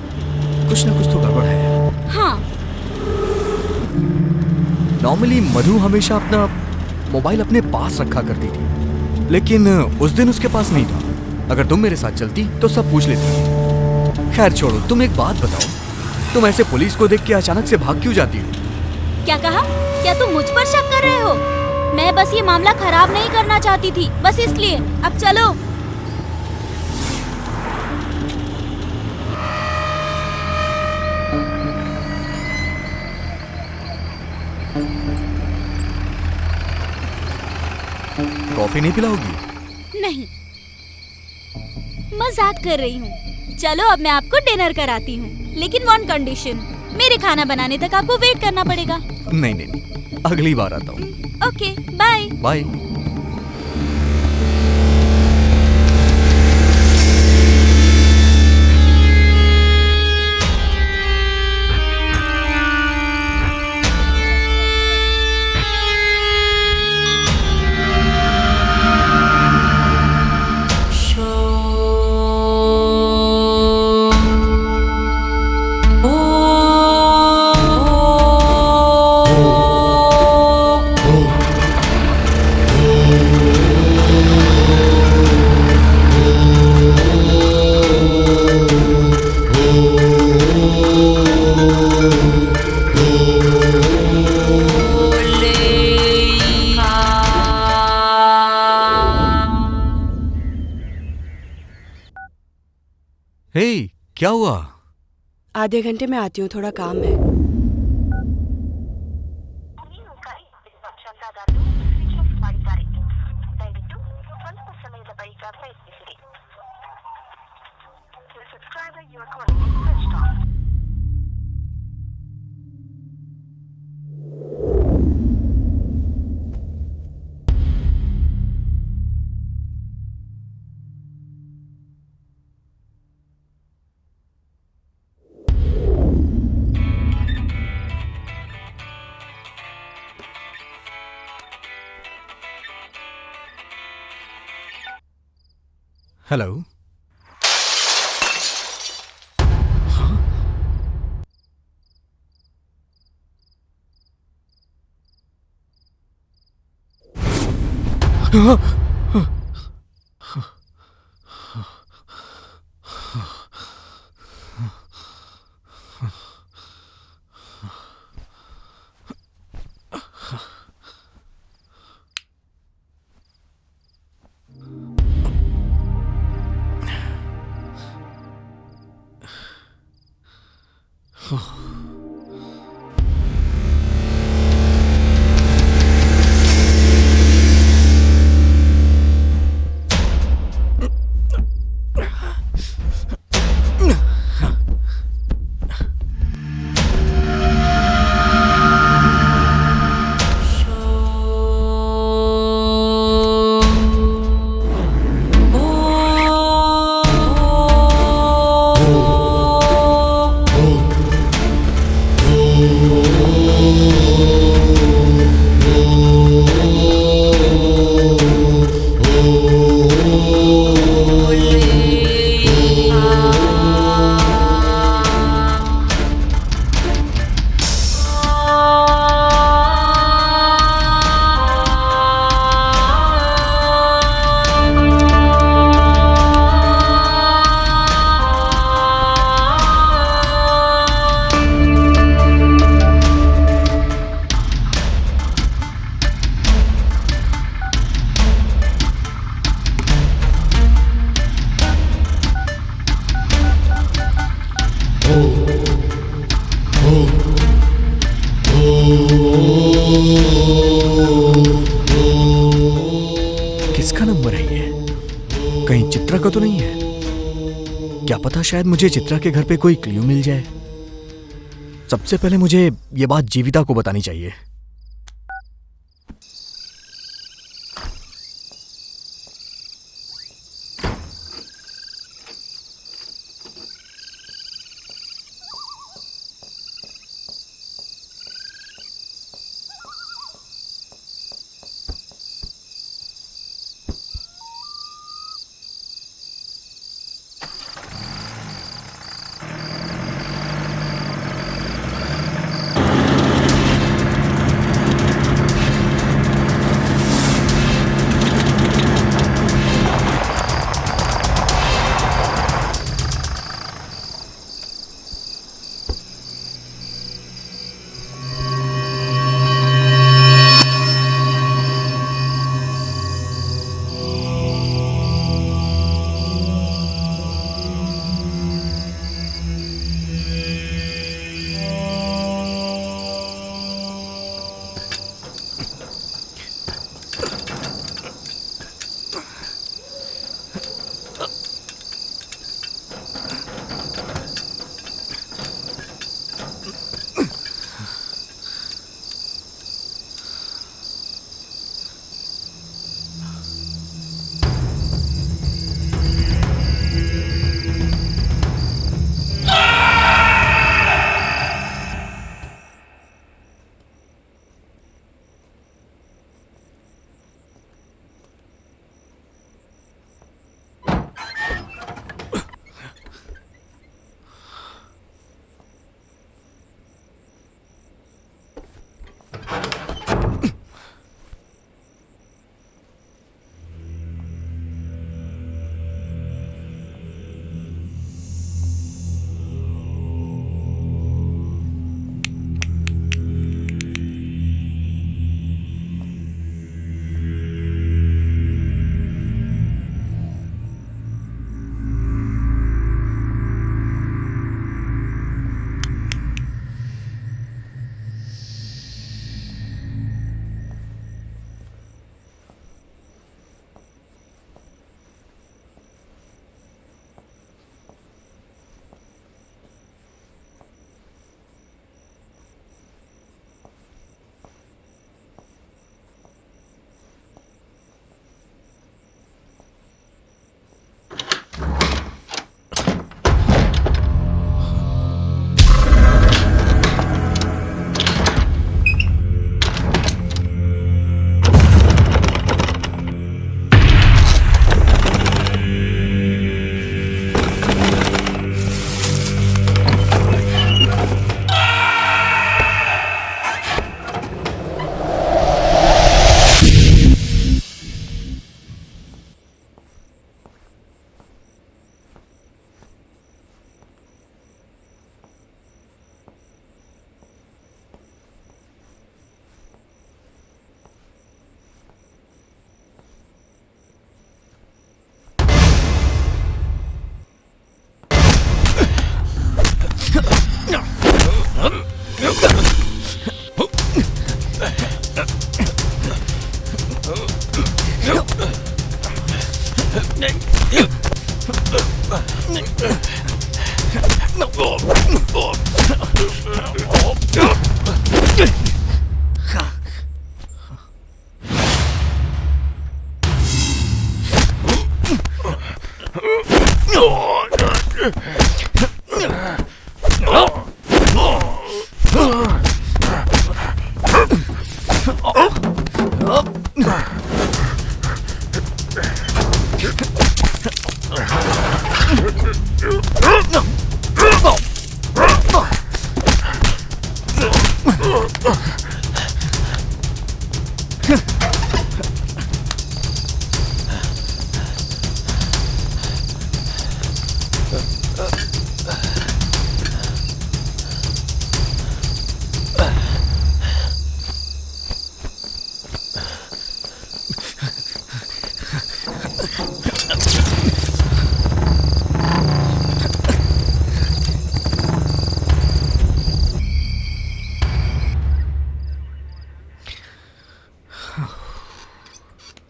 कुछ ना कुछ तो गड़बड़ है। हाँ। नॉर्मली मधु हमेशा अपना मोबाइल अपने पास रखा करती थी, लेकिन उस दिन उसके पास नहीं था। अगर तुम मेरे साथ चलती तो सब पूछ लेती। खैर छोड़ो, तुम एक बात बताओ, तुम ऐसे पुलिस को देख के अचानक से भाग क्यों जाती हो? क्या कहा? क्या तुम मुझ पर शक कर रहे हो? मैं बस ये मामला खराब नहीं करना चाहती थी, बस इसलिए। अब चलो। कॉफी नहीं पिलाओगी? नहीं, मजाक कर रही हूँ। चलो अब मैं आपको डिनर कराती हूँ, लेकिन वन कंडीशन, मेरे खाना बनाने तक आपको वेट करना पड़ेगा। नहीं नहीं नहीं, अगली बार आता हूँ। Okay, bye. बाय। हे, क्या हुआ? आधे घंटे में आती हूँ, थोड़ा काम है। हेलो। किसका नंबर है ये? कहीं चित्रा का तो नहीं है? क्या पता शायद मुझे चित्रा के घर पे कोई क्लू मिल जाए। सबसे पहले मुझे ये बात जीविता को बतानी चाहिए।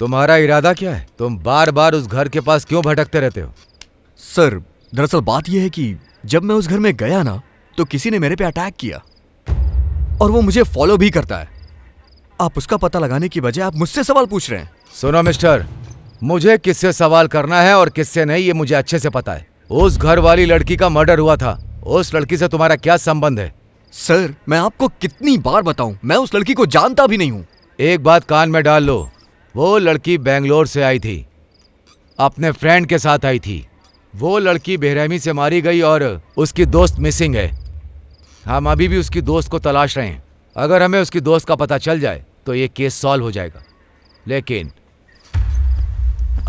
तुम्हारा इरादा क्या है? तुम बार बार उस घर के पास क्यों भटकते रहते हो? सर, दरअसल बात यह है कि जब मैं उस घर में गया ना, तो किसी ने मेरे पे अटैक किया और वो मुझे फॉलो भी करता है। आप उसका पता लगाने की बजाय आप मुझसे सवाल पूछ रहे हैं। सुनो मिस्टर, मुझे किससे सवाल करना है और किससे नहीं ये मुझे अच्छे से पता है। उस घर वाली लड़की का मर्डर हुआ था। उस लड़की से तुम्हारा क्या संबंध है? सर, मैं आपको कितनी बार बताऊं, मैं उस लड़की को जानता भी नहीं हूं। एक बात कान में डाल लो, वो लड़की बेंगलोर से आई थी, अपने फ्रेंड के साथ आई थी। वो लड़की बेरहमी से मारी गई और उसकी दोस्त मिसिंग है। हम अभी भी उसकी दोस्त को तलाश रहे हैं। अगर हमें उसकी दोस्त का पता चल जाए तो ये केस सॉल्व हो जाएगा। लेकिन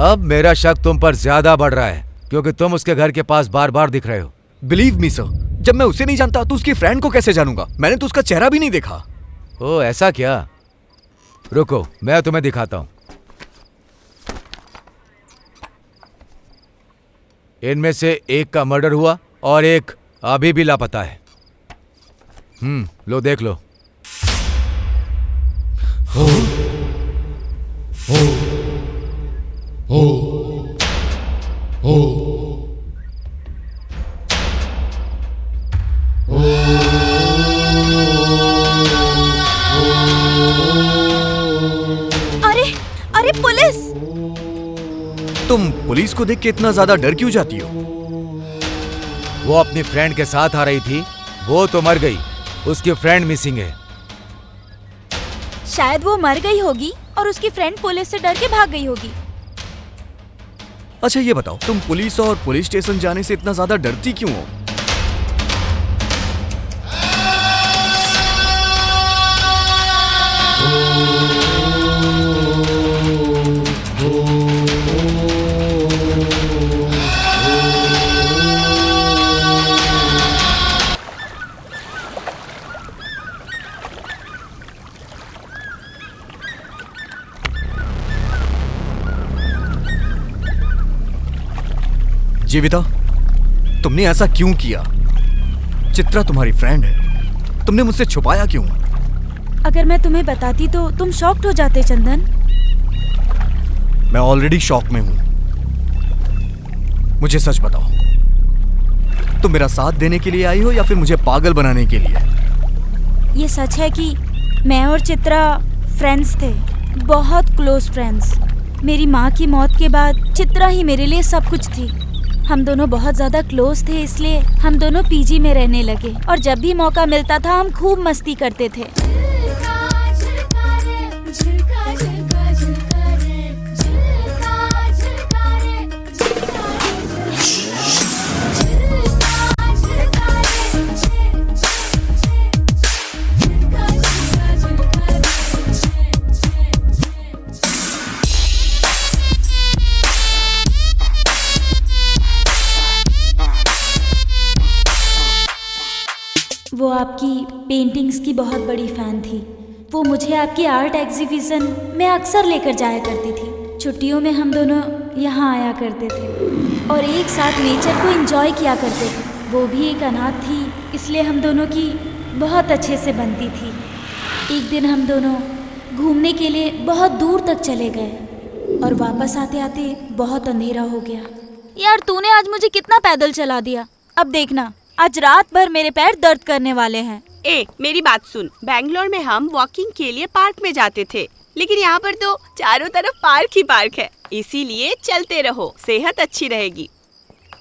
अब मेरा शक तुम पर ज्यादा बढ़ रहा है क्योंकि तुम उसके घर के पास बार बार दिख रहे हो। बिलीव मी सर, जब मैं उसे नहीं जानता तो उसकी फ्रेंड को कैसे जानूंगा? मैंने तो उसका चेहरा भी नहीं देखा। ओ ऐसा क्या? रुको, मैं तुम्हें दिखाता हूं। इनमें से एक का मर्डर हुआ और एक अभी भी लापता है। लो देख लो। अरे अरे पुलिस! तुम पुलिस को देख के इतना ज्यादा डर क्यों जाती हो? वो अपनी फ्रेंड के साथ आ रही थी, वो तो मर गई, उसकी फ्रेंड मिसिंग है। शायद वो मर गई होगी और उसकी फ्रेंड पुलिस से डर के भाग गई होगी। अच्छा ये बताओ, तुम पुलिस और पुलिस स्टेशन जाने से इतना ज्यादा डरती क्यों हो? जीविता, तुमने ऐसा क्यों किया? चित्रा तुम्हारी फ्रेंड है, तुमने मुझसे छुपाया क्यों? अगर मैं तुम्हें बताती तो तुम शॉक्ड हो जाते चंदन। मैं ऑलरेडी शॉक में हूं। मुझे सच बताओ, तुम मेरा साथ देने के लिए आई हो या फिर मुझे पागल बनाने के लिए? ये सच है कि मैं और चित्रा फ्रेंड्स थे, बहुत क्लोज फ्रेंड्स। मेरी माँ की मौत के बाद चित्रा ही मेरे लिए सब कुछ थी। हम दोनों बहुत ज़्यादा क्लोज थे, इसलिए हम दोनों पीजी में रहने लगे और जब भी मौका मिलता था हम खूब मस्ती करते थे। वो आपकी पेंटिंग्स की बहुत बड़ी फ़ैन थी। वो मुझे आपकी आर्ट एग्जीबिशन में अक्सर लेकर जाया करती थी। छुट्टियों में हम दोनों यहाँ आया करते थे और एक साथ नेचर को एंजॉय किया करते थे। वो भी एक अनाथ थी, इसलिए हम दोनों की बहुत अच्छे से बनती थी। एक दिन हम दोनों घूमने के लिए बहुत दूर तक चले गए और वापस आते आते बहुत अंधेरा हो गया। यार तूने आज मुझे कितना पैदल चला दिया। अब देखना, आज रात भर मेरे पैर दर्द करने वाले हैं। मेरी बात सुन, बैंगलोर में हम वॉकिंग के लिए पार्क में जाते थे, लेकिन यहाँ पर तो चारों तरफ पार्क ही पार्क है, इसीलिए चलते रहो, सेहत अच्छी रहेगी।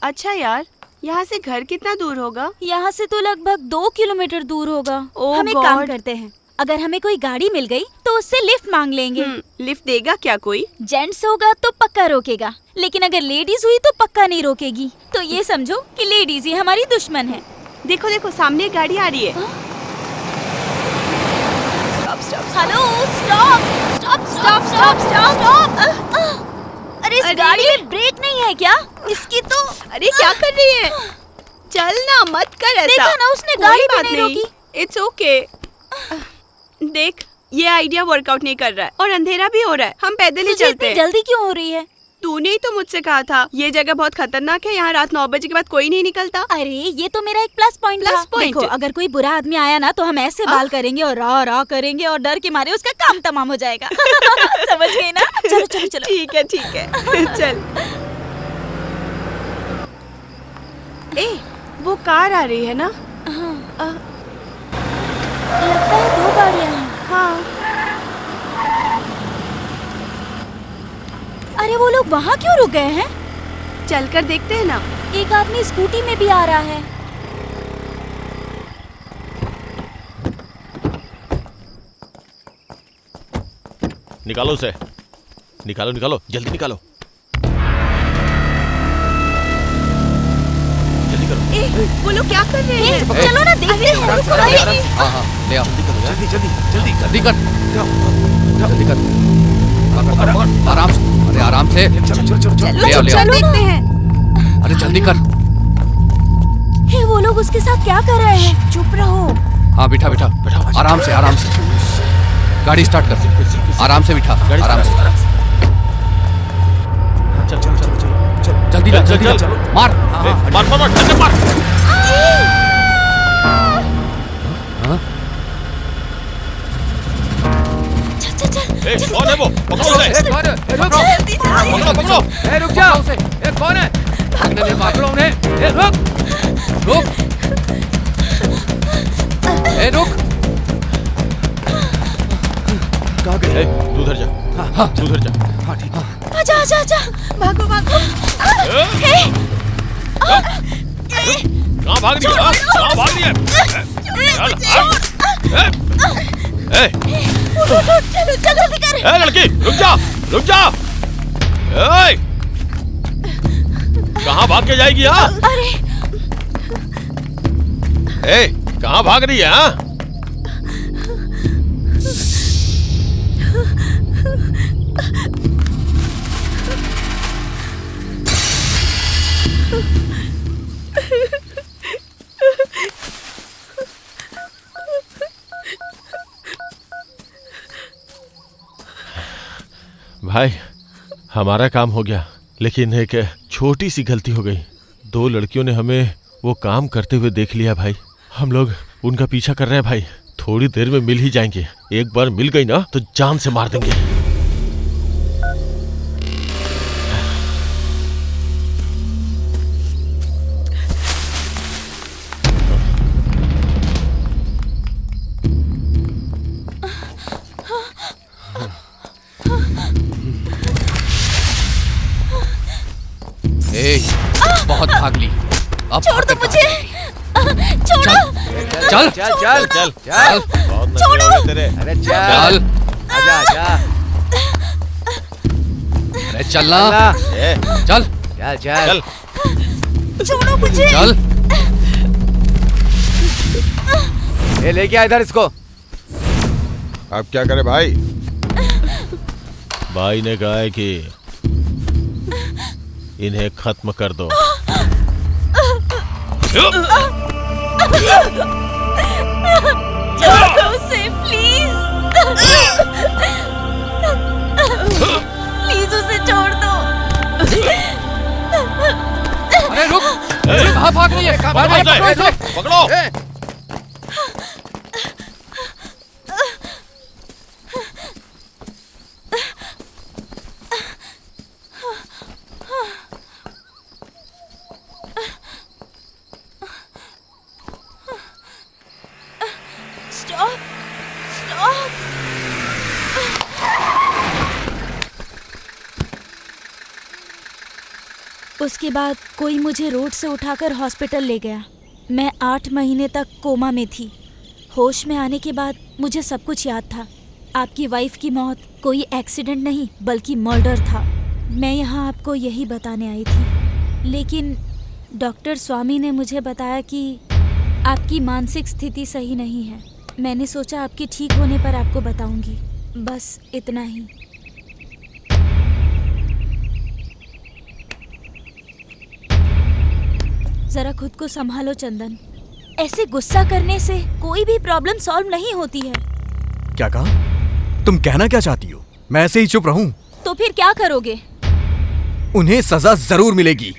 अच्छा यार, यहाँ से घर कितना दूर होगा? यहाँ से तो लगभग 2 किलोमीटर दूर होगा। हम एक God! काम करते हैं, अगर हमें कोई गाड़ी मिल गई तो उससे लिफ्ट मांग लेंगे। लिफ्ट देगा क्या कोई? जेंट्स होगा तो पक्का रोकेगा, लेकिन अगर लेडीज हुई तो पक्का नहीं रोकेगी। तो ये समझो कि लेडीज ही हमारी दुश्मन है। देखो देखो, सामने एक गाड़ी आ रही है। Hello, stop stop stop stop stop. अरे इस गाड़ी में ब्रेक नहीं है क्या? इसकी तो अरे क्या कर रही है? चल ना, मत कर ऐसा। देखा ना, उसने गाड़ी भी नहीं रोकी। It's okay. देख, ये आइडिया वर्कआउट नहीं कर रहा है और अंधेरा भी हो रहा है, हम पैदल ही चलते हैं। जल्दी क्यों हो रही है? तूने ही तो मुझसे कहा था ये जगह बहुत खतरनाक है, यहाँ रात 9 बजे के बाद कोई नहीं निकलता। अरे ये तो मेरा एक प्लस पॉइंट था। Plus point? देखो, अगर कोई बुरा आदमी आया ना तो हम ऐसे बाल करेंगे और रा करेंगे और डर के मारे उसका काम तमाम हो जाएगा। समझ गई ना? चलो चलो चलो। ठीक है चल। ए, वो कार आ रही है ना? लगता है 2 गाड़ियाँ हैं। हाँ। अरे वो लोग वहाँ क्यों रुक गए हैं? चलकर देखते हैं ना। एक आदमी स्कूटी में भी आ रहा है। निकालो उसे, निकालो, जल्दी निकालो, जल्दी करो। ए, वो लोग क्या कर रहे हैं? चलो ना देखते हैं। हाँ, ले आओ, जल्दी कर। आराम से, अरे आराम से। चलो देखते हैं। अरे जल्दी कर। हे, वो लोग उसके साथ क्या कर रहे हैं? चुप रहो। हाँ बिठा। आराम से। गाड़ी स्टार्ट कर। आराम से बिठा, आराम से। जल्दी मार। मार। चल। कौन है वो? पकड़ो उसे। पकड़ो। रुक जा उसे। कौन है? भागने दे, पकड़ो उन्हें। रुक। रुक। कहाँ गए? तू उधर जा। तू उधर जा। हाँ ठीक है। आजा। भागो। कहाँ भाग रही है? कहाँ भाग रही है? चल जल्दी कर। लड़की, रुक जा। कहाँ भाग के जाएगी? हाँ, अरे कहाँ भाग रही है? हाँ, भाई हमारा काम हो गया, लेकिन एक छोटी सी गलती हो गई। 2 लड़कियों ने हमें वो काम करते हुए देख लिया भाई। हम लोग उनका पीछा कर रहे हैं भाई। थोड़ी देर में मिल ही जाएंगे। एक बार मिल गई ना तो जान से मार देंगे। बहुत भाग ली। अब छोड़ दो मुझे। छोड़ो। चल। छोड़ो। अरे चल। आजा। अरे चलना। चल। छोड़ो मुझे। चल। लेके आ इधर इसको। अब क्या करे भाई? भाई ने कहा है कि इन्हें खत्म कर दो। छोड़ो उसे प्लीज। प्लीज उसे छोड़ दो। अरे रुक। कहाँ भाग रही है? पकड़ो इसे। पकड़ो। उसके बाद कोई मुझे रोड से उठाकर हॉस्पिटल ले गया। मैं 8 महीने तक कोमा में थी। होश में आने के बाद मुझे सब कुछ याद था। आपकी वाइफ की मौत कोई एक्सीडेंट नहीं बल्कि मर्डर था। मैं यहाँ आपको यही बताने आई थी, लेकिन डॉक्टर स्वामी ने मुझे बताया कि आपकी मानसिक स्थिति सही नहीं है। मैंने सोचा आपके ठीक होने पर आपको बताऊंगी। बस इतना ही। जरा खुद को संभालो चंदन। ऐसे गुस्सा करने से कोई भी प्रॉब्लम सॉल्व नहीं होती है। क्या कहा? तुम कहना क्या चाहती हो? मैं ऐसे ही चुप रहूं? तो फिर क्या करोगे? उन्हें सजा जरूर मिलेगी।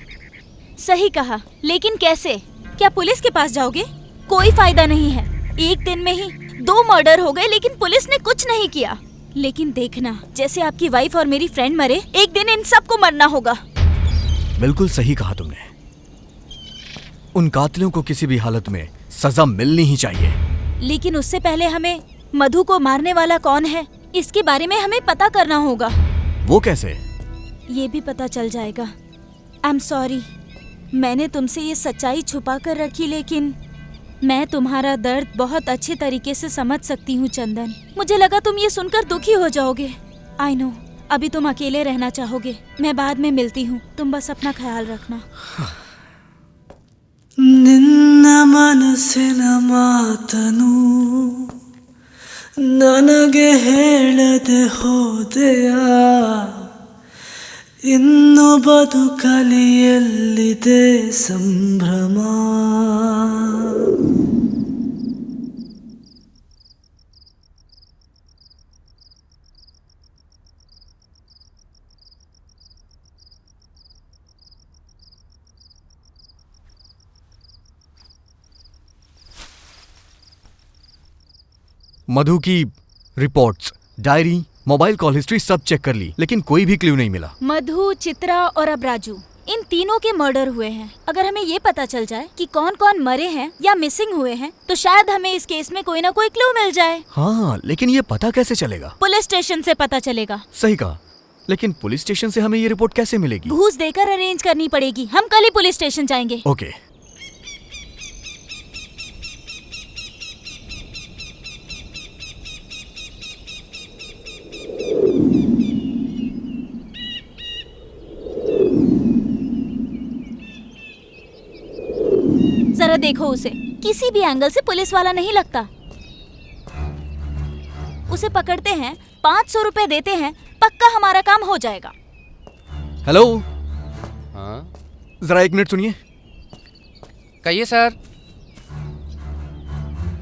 सही कहा, लेकिन कैसे? क्या पुलिस के पास जाओगे? कोई फायदा नहीं है। एक दिन में ही 2 मर्डर हो गए, लेकिन पुलिस ने कुछ नहीं किया। लेकिन देखना, जैसे आपकी वाइफ और मेरी फ्रेंड मरे, एक दिन इन सबको मरना होगा। बिल्कुल सही कहा तुमने। उन कातिलों को किसी भी हालत में सजा मिलनी ही चाहिए। लेकिन उससे पहले हमें मधु को मारने वाला कौन है, इसके बारे में हमें पता करना होगा। वो कैसे? ये भी पता चल जाएगा। आई एम सॉरी, मैंने तुमसे ये सच्चाई छुपा कर रखी, लेकिन मैं तुम्हारा दर्द बहुत अच्छे तरीके से समझ सकती हूँ चंदन। मुझे लगा तुम ये सुनकर दुखी हो जाओगे। आई नो, अभी तुम अकेले रहना चाहोगे। मैं बाद में मिलती हूँ, तुम बस अपना ख्याल रखना। ನಿನ್ನ ಮನಸ್ಸಿನ ಮಾತನು ನನಗೆ ಹೇಳದೆ ಹೋದೆಯ, ಇನ್ನು ಬದುಕಲಿ ಎಲ್ಲಿದೆ ಸಂಭ್ರಮ. मधु की reports, diary, mobile call history सब चेक कर ली, लेकिन कोई भी क्लू नहीं मिला। मधु, चित्रा और अब राजू, इन तीनों के मर्डर हुए हैं। अगर हमें ये पता चल जाए कि कौन कौन मरे हैं या मिसिंग हुए हैं, तो शायद हमें इस केस में कोई ना कोई क्लू मिल जाए। हाँ, लेकिन ये पता कैसे चलेगा? पुलिस स्टेशन से पता चलेगा। सही कहा, लेकिन पुलिस स्टेशन से हमें ये रिपोर्ट कैसे मिलेगी? घूस देकर अरेंज करनी पड़ेगी। हम कल ही पुलिस स्टेशन जाएंगे। ओके। जरा देखो उसे, किसी भी एंगल से पुलिस वाला नहीं लगता। उसे पकड़ते हैं, 500 रुपए देते हैं, पक्का हमारा काम हो जाएगा। हेलो। हाँ जरा 1 मिनट सुनिए। कहिए सर।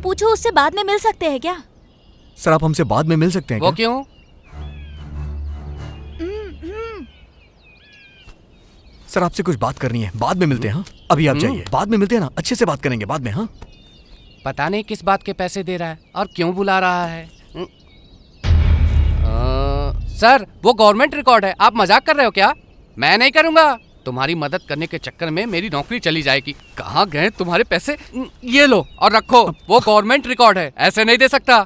पूछो, उससे बाद में मिल सकते हैं क्या? सर, आप हमसे बाद में मिल सकते हैं वो क्या? क्यों? सर, आपसे कुछ बात करनी है, बाद में मिलते हैं। हाँ, अभी आप जाइए, बाद में मिलते हैं ना, अच्छे से बात करेंगे बाद में। हाँ, पता नहीं किस बात के पैसे दे रहा है और क्यों बुला रहा है। सर, वो गवर्नमेंट रिकॉर्ड है, आप मजाक कर रहे हो क्या? मैं नहीं करूंगा। तुम्हारी मदद करने के चक्कर में मेरी नौकरी चली जाएगी। कहाँ गए तुम्हारे पैसे? ये लो और रखो, वो गवर्नमेंट रिकॉर्ड है, ऐसे नहीं दे सकता।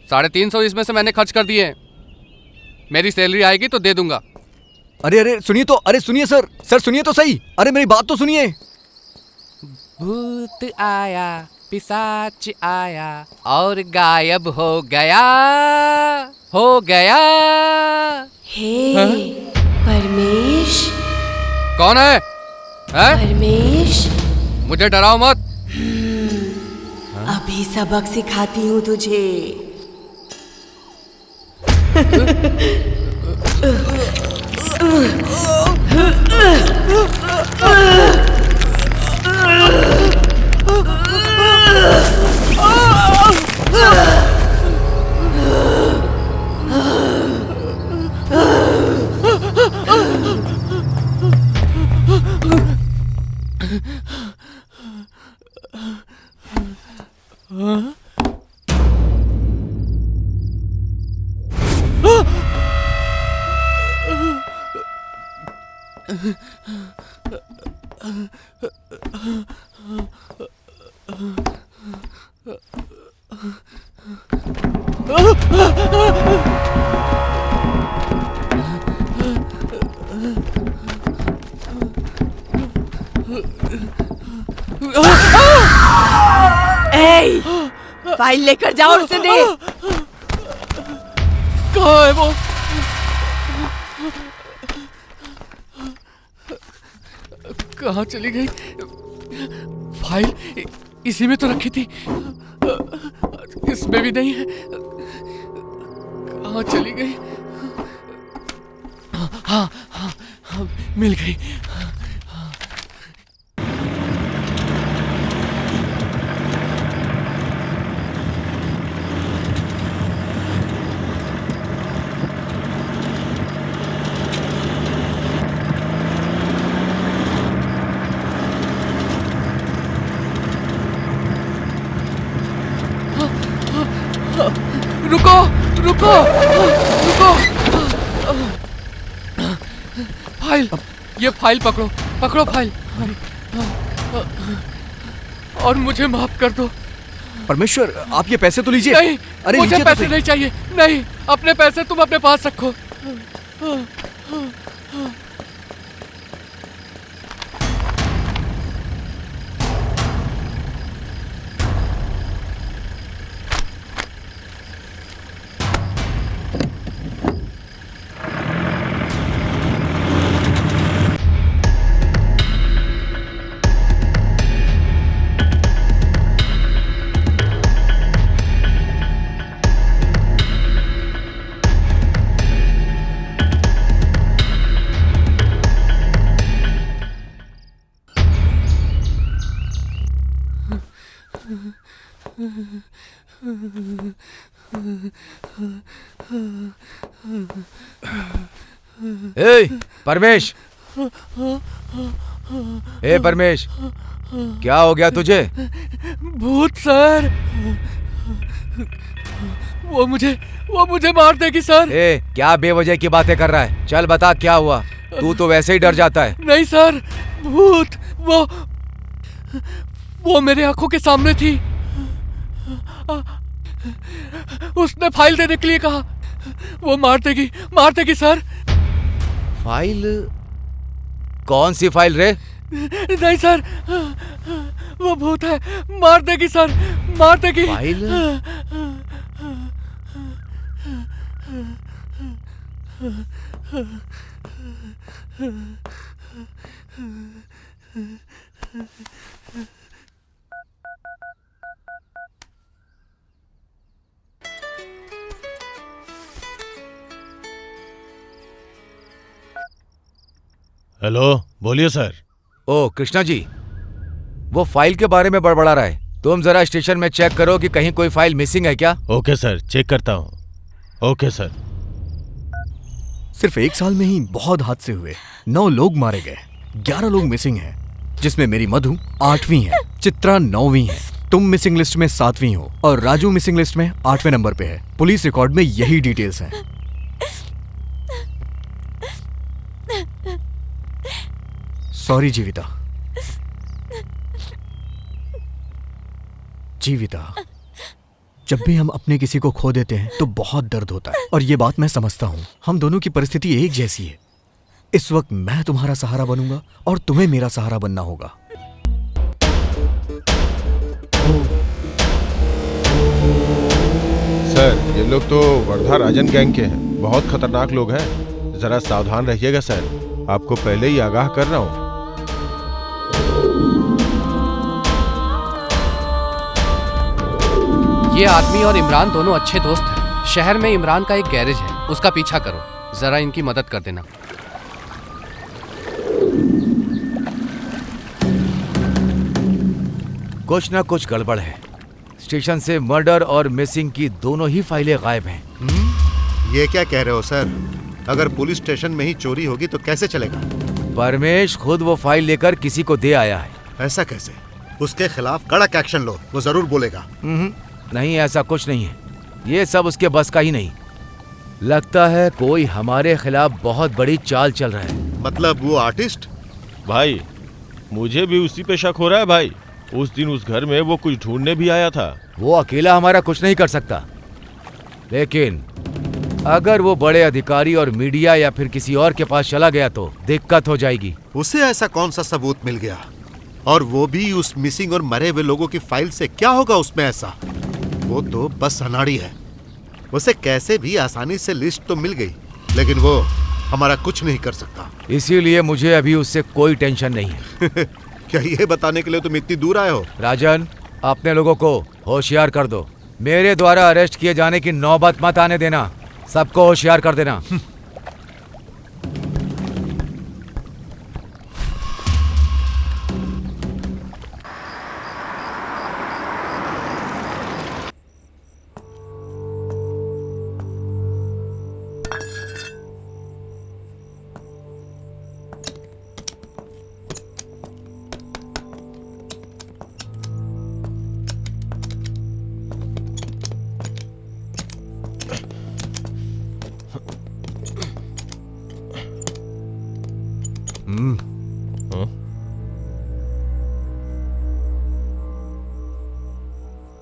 350 इसमें से मैंने खर्च कर दिए। मेरी सैलरी आएगी तो दे दूंगा। अरे सुनिए तो, अरे सुनिए सर, सर सुनिए तो सही, अरे मेरी बात तो सुनिए। भूत आया, पिशाच आया और गायब हो गया, हो गया। हे परमेश। कौन है? परमेश, मुझे डराओ मत। अभी सबक सिखाती हूँ तुझे। ए, फाइल लेकर जाओ और उसे दे। कहाँ है वो? कहाँ चली गई? फाइल इसी में तो रखी थी, इसमें भी नहीं है। कहाँ चली गई? हाँ हाँ हाँ, मिल गई। रुको रुको रुको। फाइल, ये फाइल पकड़ो, पकड़ो फाइल। और मुझे माफ कर दो। परमेश्वर, आप ये पैसे तो लीजिए। नहीं, अरे मुझे लीजिए तो पैसे सही। नहीं चाहिए। नहीं, अपने पैसे तुम अपने पास रखो। ए परमेश, ए परमेश, क्या हो गया तुझे? भूत सर, वो मुझे मार देगी सर। ए क्या बेवजह की बातें कर रहा है? चल बता क्या हुआ। तू तो वैसे ही डर जाता है। नहीं सर, भूत वो मेरे आंखों के सामने थी। उसने फाइल देने के लिए कहा। वो मार देगी सर। फाइल? कौन सी फाइल रे? नहीं सर, वो भूत है, मार देगी सर, मार देगी। फाइल? हेलो, बोलिए सर। ओ कृष्णा जी, वो फाइल के बारे में बड़बड़ा रहा है। तुम जरा स्टेशन में चेक करो कि कहीं कोई फाइल मिसिंग है क्या। ओके सर, चेक करता हूँ। Okay sir. सिर्फ 1 साल में ही बहुत हादसे हुए। 9 लोग मारे गए, 11 लोग मिसिंग हैं, जिसमें मेरी मधु 8वीं है, चित्रा 9वीं है, तुम मिसिंग लिस्ट में 7वीं हो और राजू मिसिंग लिस्ट में 8वें नंबर पे है। पुलिस रिकॉर्ड में यही डिटेल्स हैं। सॉरी जीविता। जब भी हम अपने किसी को खो देते हैं तो बहुत दर्द होता है, और ये बात मैं समझता हूँ। हम दोनों की परिस्थिति एक जैसी है। इस वक्त मैं तुम्हारा सहारा बनूंगा और तुम्हें मेरा सहारा बनना होगा। सर, ये लोग तो वर्धा राजन गैंग के हैं। बहुत खतरनाक लोग हैं। जरा सावधान रहिएगा सर। आपको पहले ही आगाह कर रहा हूँ। ये आदमी और इमरान दोनों अच्छे दोस्त हैं। शहर में इमरान का एक गैरेज है, उसका पीछा करो। जरा इनकी मदद कर देना। कुछ ना कुछ गड़बड़ है। स्टेशन से मर्डर और मिसिंग की दोनों ही फाइलें गायब हैं। ये क्या कह रहे हो सर? अगर पुलिस स्टेशन में ही चोरी होगी तो कैसे चलेगा? परमेश खुद वो फाइल लेकर किसी को दे आया है। ऐसा कैसे? उसके खिलाफ कड़क एक्शन लो, वो जरूर बोलेगा। नहीं, ऐसा कुछ नहीं है। ये सब उसके बस का ही नहीं। लगता है कोई हमारे खिलाफ बहुत बड़ी चाल चल रहा है। मतलब वो आर्टिस्ट? भाई, मुझे भी उसी पे शक हो रहा है भाई। उस दिन उस घर में वो कुछ ढूंढने भी आया था। वो अकेला हमारा कुछ नहीं कर सकता, लेकिन अगर वो बड़े अधिकारी और मीडिया या फिर किसी और के पास चला गया तो दिक्कत हो जाएगी। उसे ऐसा कौन सा सबूत मिल गया? और वो भी उस मिसिंग और मरे हुए लोगों की फाइल से? क्या होगा उसमें ऐसा? वो तो बस अनाड़ी है। उसे कैसे भी आसानी से लिस्ट तो मिल गई, लेकिन वो हमारा कुछ नहीं कर सकता। इसीलिए मुझे अभी उससे कोई टेंशन नहीं है। क्या ये बताने के लिए तुम इतनी दूर आए हो? राजन, अपने लोगों को होशियार कर दो। मेरे द्वारा अरेस्ट किए जाने की नौबत मत आने देना। सबको होशियार कर देना।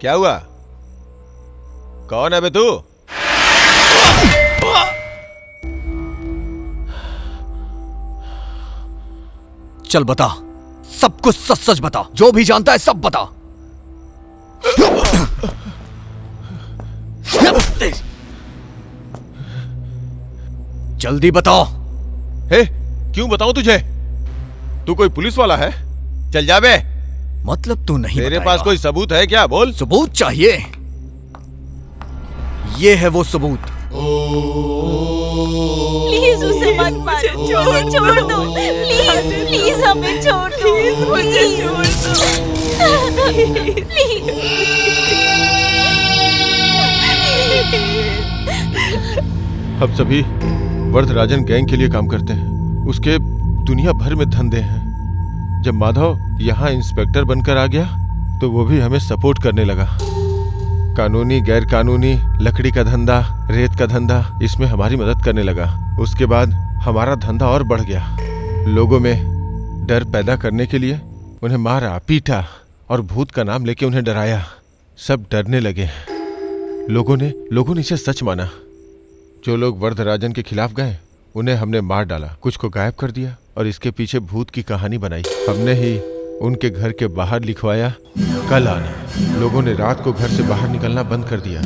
क्या हुआ? कौन है बे तू? चल बता, सब कुछ सच सच बता, जो भी जानता है सब बता। जल्दी बताओ। हे, क्यों बताऊं तुझे? तू कोई पुलिस वाला है? चल जा बे। मतलब तू नहीं तेरे बताएगा? पास कोई सबूत है क्या? बोल। सबूत चाहिए? ये है वो सबूत। प्लीज उसे मत मारो, उसे छोड़ दो, प्लीज प्लीज हमें छोड़ दो, मुझे छोड़ दो, प्लीज। हम सभी वरदराजन गैंग के लिए काम करते हैं। उसके दुनिया भर में धंधे हैं। जब माधव यहाँ इंस्पेक्टर बनकर आ गया तो वो भी हमें सपोर्ट करने लगा। कानूनी गैर कानूनी लकड़ी का धंधा, रेत का धंधा, इसमें हमारी मदद करने लगा। उसके बाद हमारा धंधा और बढ़ गया। लोगों में डर पैदा करने के लिए उन्हें मारा, पीटा और भूत का नाम लेके उन्हें डराया। सब डरने लगे। लोगों ने इसे सच माना। जो लोग वरदराजन के खिलाफ गए उन्हें हमने मार डाला, कुछ को गायब कर दिया और इसके पीछे भूत की कहानी बनाई। हमने ही उनके घर के बाहर लिखवाया कल आना। लोगों ने रात को घर से बाहर निकलना बंद कर दिया।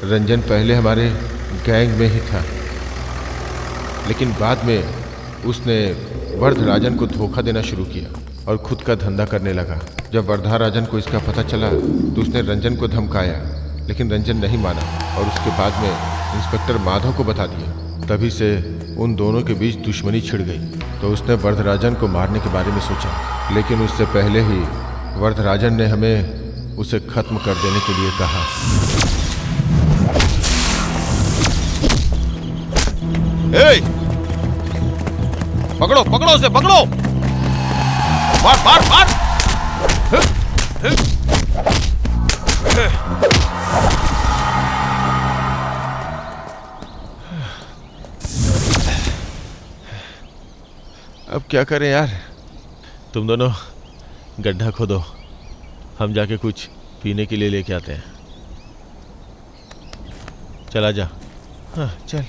रंजन पहले हमारे गैंग में ही था, लेकिन बाद में उसने वरदराजन को धोखा देना शुरू किया और खुद का धंधा करने लगा। जब वरदराजन को इसका पता चला तो उसने रंजन को धमकाया, लेकिन रंजन नहीं माना और उसके बाद में इंस्पेक्टर माधव को बता दिया। तभी से उन दोनों के बीच दुश्मनी छिड़ गई। तो उसने वरदराजन को मारने के बारे में सोचा, लेकिन उससे पहले ही वरदराजन ने हमें उसे खत्म कर देने के लिए कहा। पकड़ो पकड़ो उसे, पकड़ो, मार मार मार। अब क्या करें यार? तुम दोनों गड्ढा खोदो, हम जाके कुछ पीने के लिए लेके आते हैं। चला जा। हाँ चल।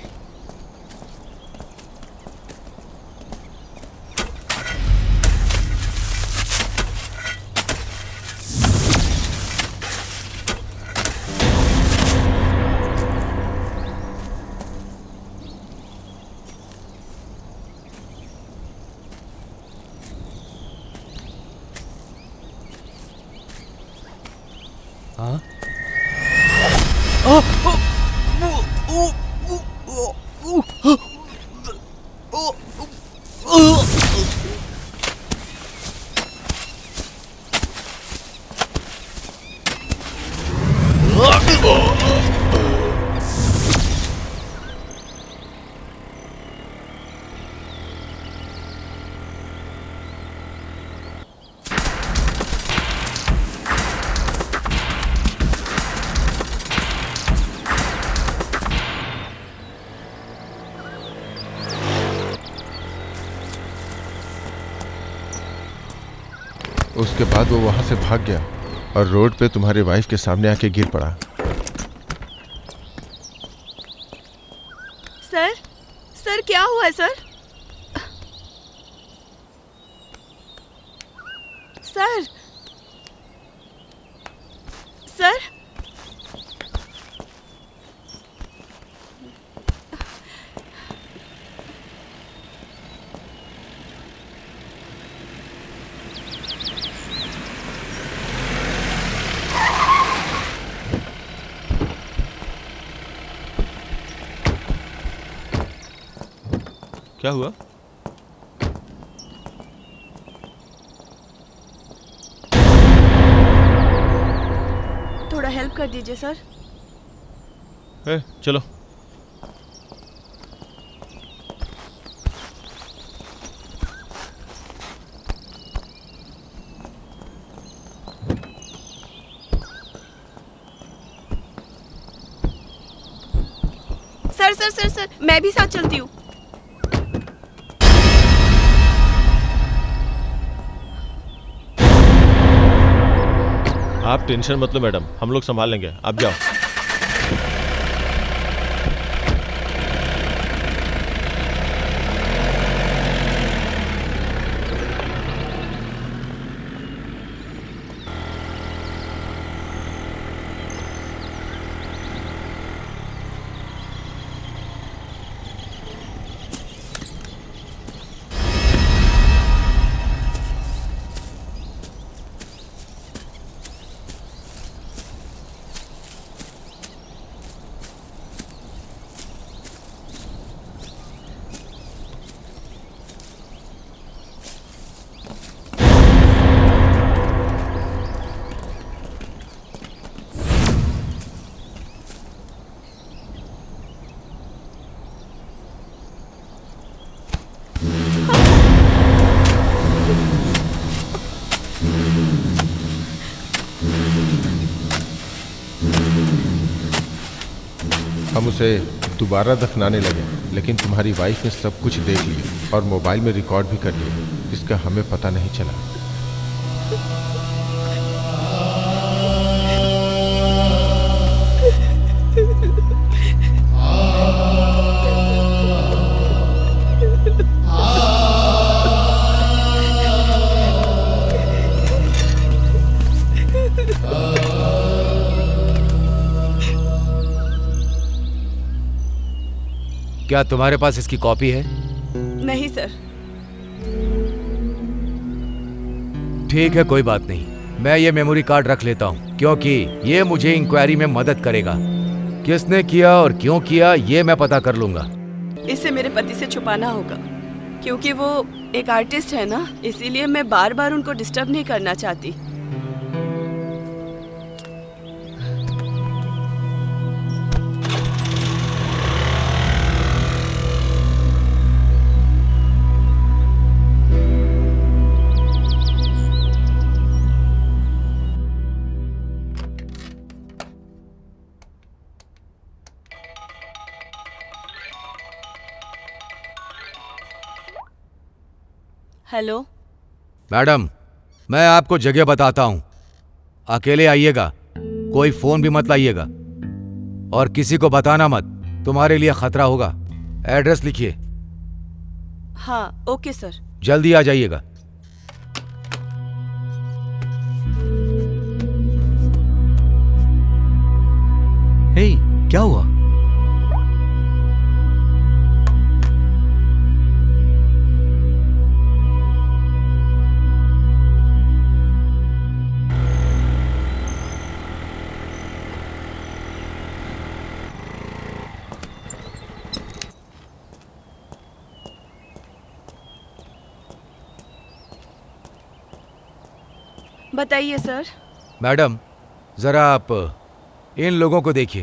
उसके बाद वो वहां से भाग गया और रोड पे तुम्हारी वाइफ के सामने आके गिर पड़ा। सर, सर क्या हुआ है सर? सर, सर, क्या हुआ? थोड़ा हेल्प कर दीजिए सर। चलो। सर सर सर सर मैं भी साथ चलती हूँ। आप टेंशन मत लो मैडम, हम लोग संभाल लेंगे, आप जाओ। हम उसे दोबारा दफनाने लगे, लेकिन तुम्हारी वाइफ ने सब कुछ देख लिया और मोबाइल में रिकॉर्ड भी कर लिया, जिसका हमें पता नहीं चला। क्या तुम्हारे पास इसकी कॉपी है? नहीं सर। ठीक है, कोई बात नहीं, मैं ये मेमोरी कार्ड रख लेता हूँ, क्योंकि ये मुझे इंक्वायरी में मदद करेगा। किसने किया और क्यों किया ये मैं पता कर लूंगा। इसे मेरे पति से छुपाना होगा, क्योंकि वो एक आर्टिस्ट है ना, इसीलिए मैं बार बार उनको डिस्टर्ब नहीं करना चाहती। हेलो मैडम, मैं आपको जगह बताता हूँ, अकेले आइएगा, कोई फोन भी मत लाइएगा और किसी को बताना मत, तुम्हारे लिए खतरा होगा। एड्रेस लिखिए। हाँ ओके सर। जल्दी आ जाइएगा। हे, क्या हुआ? बताइए सर। मैडम, जरा आप इन लोगों को देखिए।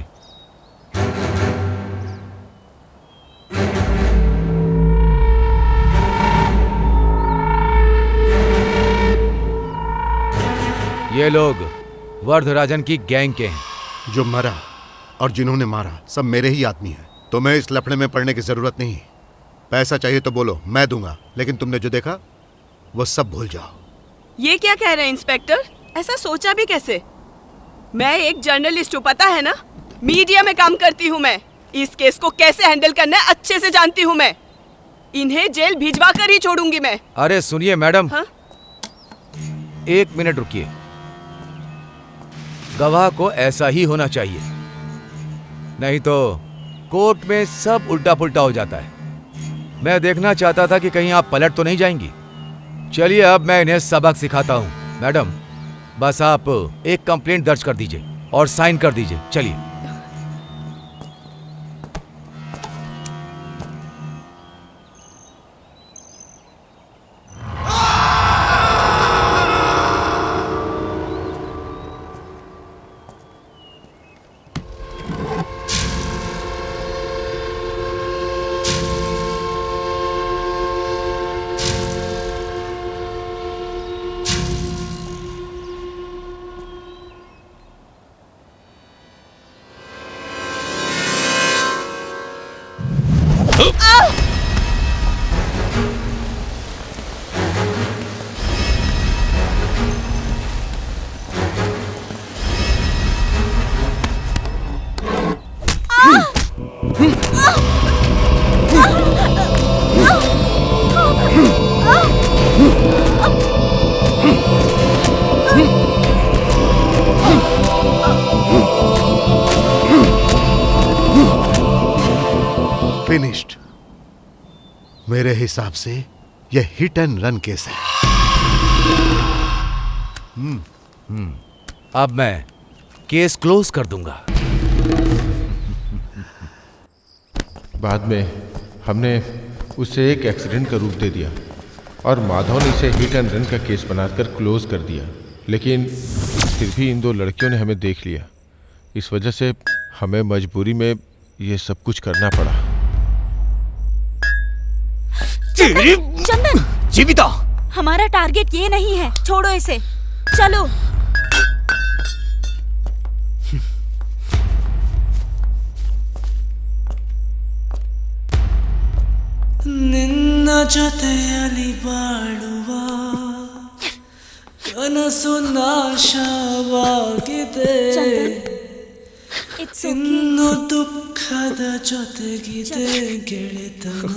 ये लोग वर्धराजन की गैंग के हैं। जो मरा और जिन्होंने मारा सब मेरे ही आदमी हैं। तुम्हें इस लफड़े में पड़ने की जरूरत नहीं। पैसा चाहिए तो बोलो, मैं दूंगा, लेकिन तुमने जो देखा वो सब भूल जाओ। ये क्या कह रहे हैं इंस्पेक्टर? ऐसा सोचा भी कैसे? मैं एक जर्नलिस्ट हूँ, पता है ना, मीडिया में काम करती हूँ मैं। इस केस को कैसे हैंडल करना है अच्छे से जानती हूँ मैं। इन्हें जेल भिजवा कर ही छोड़ूंगी मैं। अरे सुनिए मैडम, हाँ? 1 मिनट रुकिए। गवाह को ऐसा ही होना चाहिए, नहीं तो कोर्ट में सब उल्टा पुल्टा हो जाता है। मैं देखना चाहता था कि कहीं आप पलट तो नहीं जाएंगी। चलिए अब मैं इन्हें सबक सिखाता हूँ। मैडम, बस आप एक कंप्लेंट दर्ज कर दीजिए और साइन कर दीजिए। चलिए। मेरे हिसाब से यह हिट एंड रन केस है। अब मैं केस क्लोज कर दूंगा। बाद में हमने उसे एक एक्सीडेंट का रूप दे दिया और माधव ने इसे हिट एंड रन का केस बनाकर क्लोज कर दिया, लेकिन फिर भी इन दो लड़कियों ने हमें देख लिया। इस वजह से हमें मजबूरी में ये सब कुछ करना पड़ा। चंदन, जीविता, हमारा टारगेट ये नहीं है, छोड़ो इसे, चलो। ನಿನ್ನ ಜೊತೆಯಲ್ಲಿ ಬಾಳುವ ಕನಸು ನಾಶವಾಗಿದೆ, ಇನ್ನು ದುಃಖದ ಜೊತೆಗಿದೆ ಗೆಳೆತನ.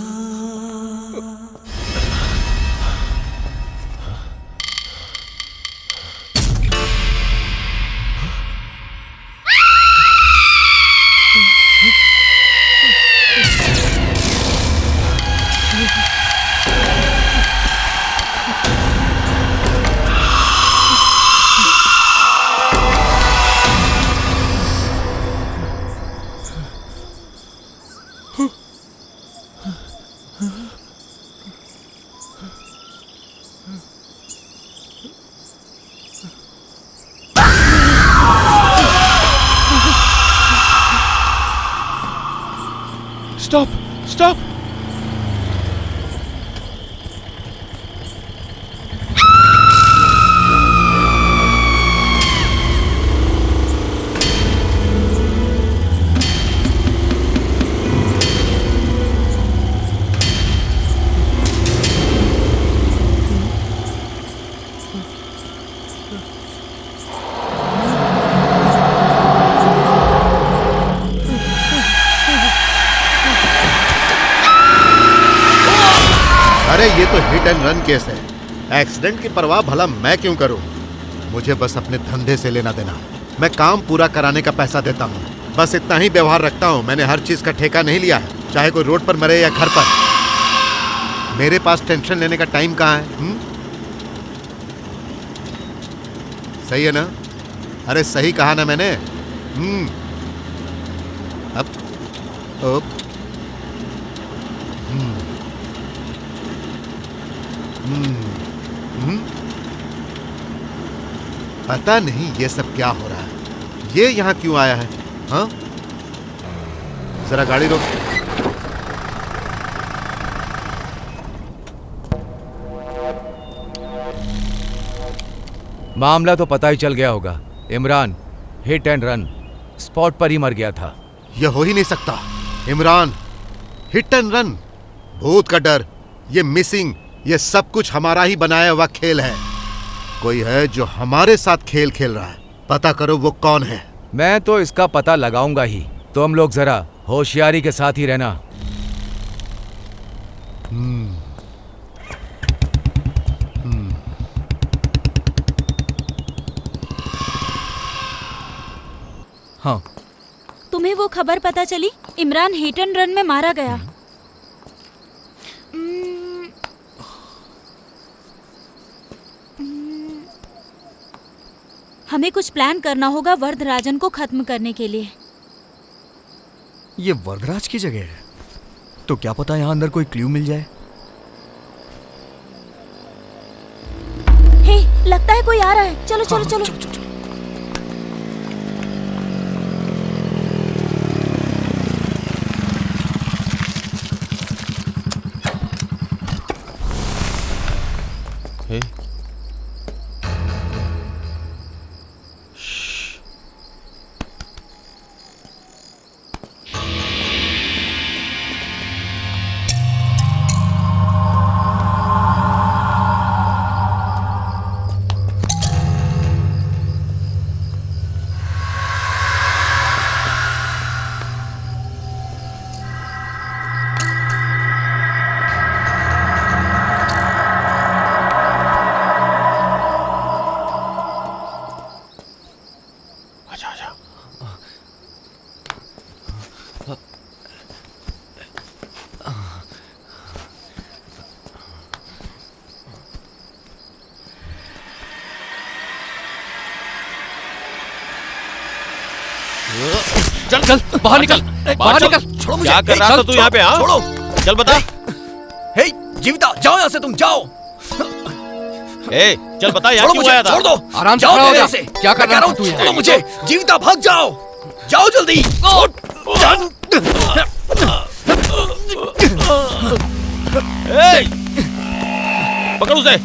Stop, stop. अरे ये तो हिट एंड रन केस है। एक्सीडेंट की परवाह भला मैं क्यों करूं? मुझे बस अपने धंधे से लेना देना। मैं काम पूरा कराने का पैसा देता हूं, बस इतना ही व्यवहार रखता हूं। मैंने हर चीज का ठेका नहीं लिया है, चाहे कोई रोड पर मरे या घर पर। मेरे पास टेंशन लेने का टाइम कहाँ है? सही है ना? अरे सही कहा ना मैंने? अब पता नहीं ये सब क्या हो रहा है। ये यहाँ क्यों आया है? हाँ, जरा गाड़ी रोक। मामला तो पता ही चल गया होगा। Imran hit and run spot पर ही मर गया था। यह हो ही नहीं सकता। इमरान हिट एंड रन, भूत का डर, ये मिसिंग, ये सब कुछ हमारा ही बनाया हुआ खेल है। कोई है जो हमारे साथ खेल खेल रहा है। पता करो वो कौन है। मैं तो इसका पता लगाऊंगा ही। तुम लोग जरा होशियारी के साथ ही रहना। हाँ, तुम्हें वो खबर पता चली? इमरान हिट एंड रन में मारा गया। हमें कुछ प्लान करना होगा वरदराजन को खत्म करने के लिए। ये वरदराज की जगह है, तो क्या पता यहाँ अंदर कोई क्लू मिल जाए। हे, लगता है कोई आ रहा है। चलो चलो चलो, चलो। हे, चल चल बाहर निकल, बाहर चल। निकल। छोड़ो मुझे। क्या कर रहा था तू यहाँ पे? हाँ छोड़ो। चल बता। हे जीविता, जाओ यहाँ से, तुम जाओ। ए चल बता यहाँ छोड़ो क्यों मुझे, आया था? छोड़ दो। आराम से जाओ खड़ा हो मेरे जा। यहाँ से। क्या कर मैं कह रहा रहा हूँ, तू यहाँ? छोड़ो मुझे। जीविता भाग जाओ, जाओ जल्दी। ए, पकड़ उसे।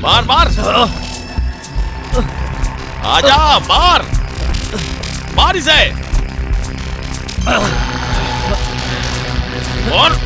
मार मार, आजा मार, मार इसे। और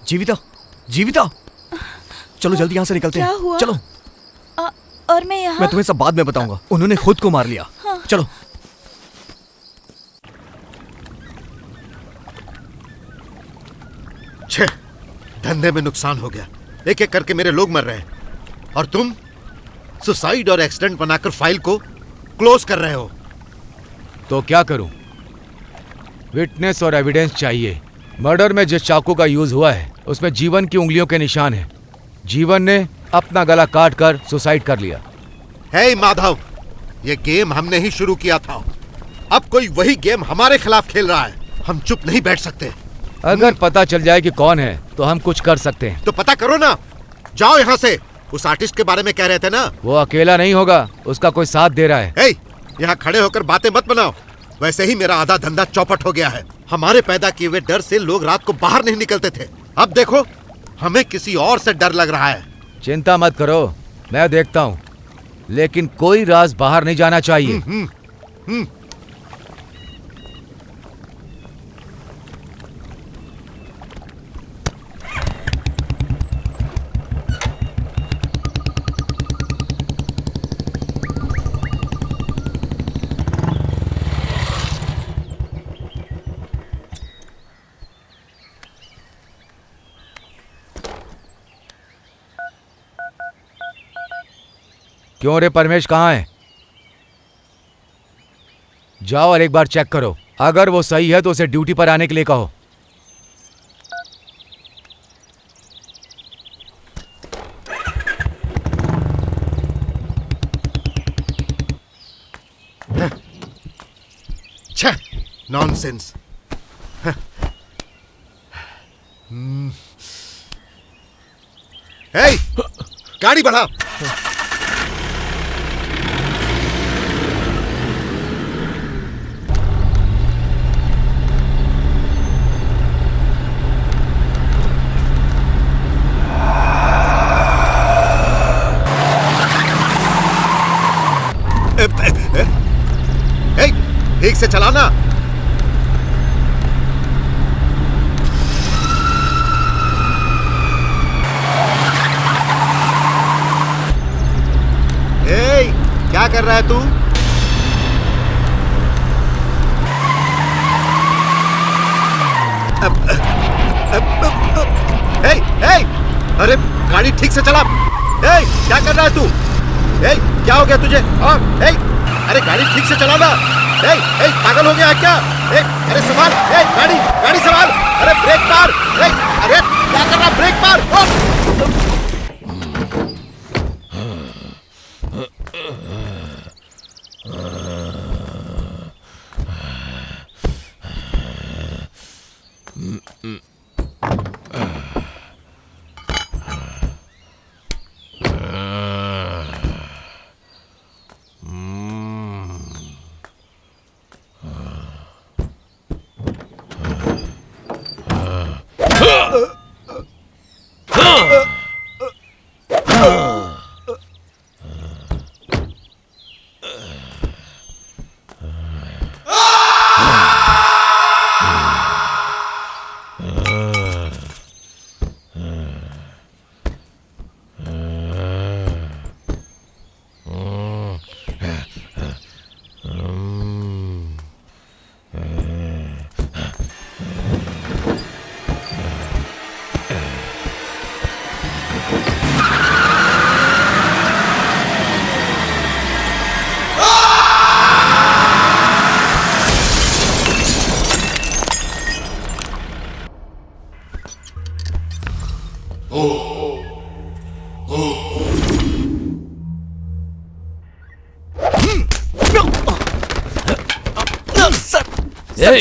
जीविता, जीविता, चलो जल्दी यहाँ से निकलते क्या हैं। हुआ? चलो, और मैं यहाँ? मैं तुम्हें सब बाद में बताऊंगा। उन्होंने खुद को मार लिया। हाँ। चलो। छे, धंधे में नुकसान हो गया। एक एक करके मेरे लोग मर रहे हैं और तुम सुसाइड और एक्सीडेंट बनाकर फाइल को क्लोज कर रहे हो। तो क्या करूं? विटनेस और एविडेंस चाहिए। मर्डर में जिस चाकू का यूज हुआ है उसमें जीवन की उंगलियों के निशान हैं। जीवन ने अपना गला काट कर सुसाइड कर लिया। हे माधव, ये गेम हमने ही शुरू किया था। अब कोई वही गेम हमारे खिलाफ खेल रहा है। हम चुप नहीं बैठ सकते। अगर पता चल जाए कि कौन है तो हम कुछ कर सकते हैं। तो पता करो ना। जाओ यहाँ से। उस आर्टिस्ट के बारे में कह रहे थे ना? वो अकेला नहीं होगा, उसका कोई साथ दे रहा है। हे, यहाँ खड़े होकर बातें मत बनाओ। वैसे ही मेरा आधा धंधा चौपट हो गया है। हमारे पैदा किए हुए डर से लोग रात को बाहर नहीं निकलते थे। अब देखो, हमें किसी और से डर लग रहा है। चिंता मत करो, मैं देखता हूँ, लेकिन कोई राज बाहर नहीं जाना चाहिए। क्यों रे परमेश, कहाँ है? जाओ और एक बार चेक करो। अगर वो सही है तो उसे ड्यूटी पर आने के लिए कहो। छे, नॉनसेंस। हे, गाड़ी बढ़ा। से चलाना। ए, क्या कर रहा है तू? अरे गाड़ी ठीक से चला। क्या कर रहा है तू? क्या हो गया तुझे? अरे गाड़ी ठीक से चला ना। पागल हो गया क्या? अरे संभाल, गाड़ी संभाल। अरे ब्रेक मार। अरे क्या कर रहा? ब्रेक मार।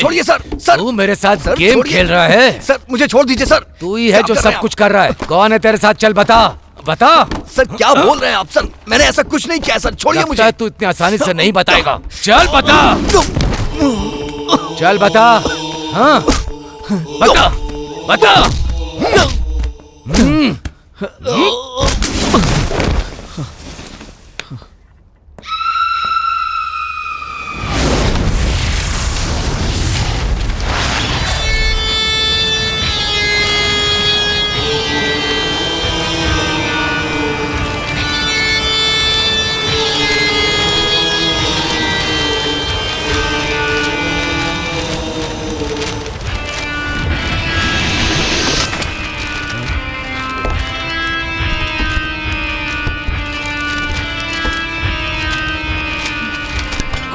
छोड़िए सर। तू मेरे साथ सर, गेम खेल रहा है? सर मुझे छोड़ दीजिए सर। तू ही है जो सब कुछ कर रहा है। कौन है तेरे साथ? चल बता। सर क्या बोल रहे हैं आप? सर मैंने ऐसा कुछ नहीं किया सर, छोड़िए मुझे। तू इतनी आसानी से नहीं बताएगा। चल बता। चल बता। हाँ बता बता।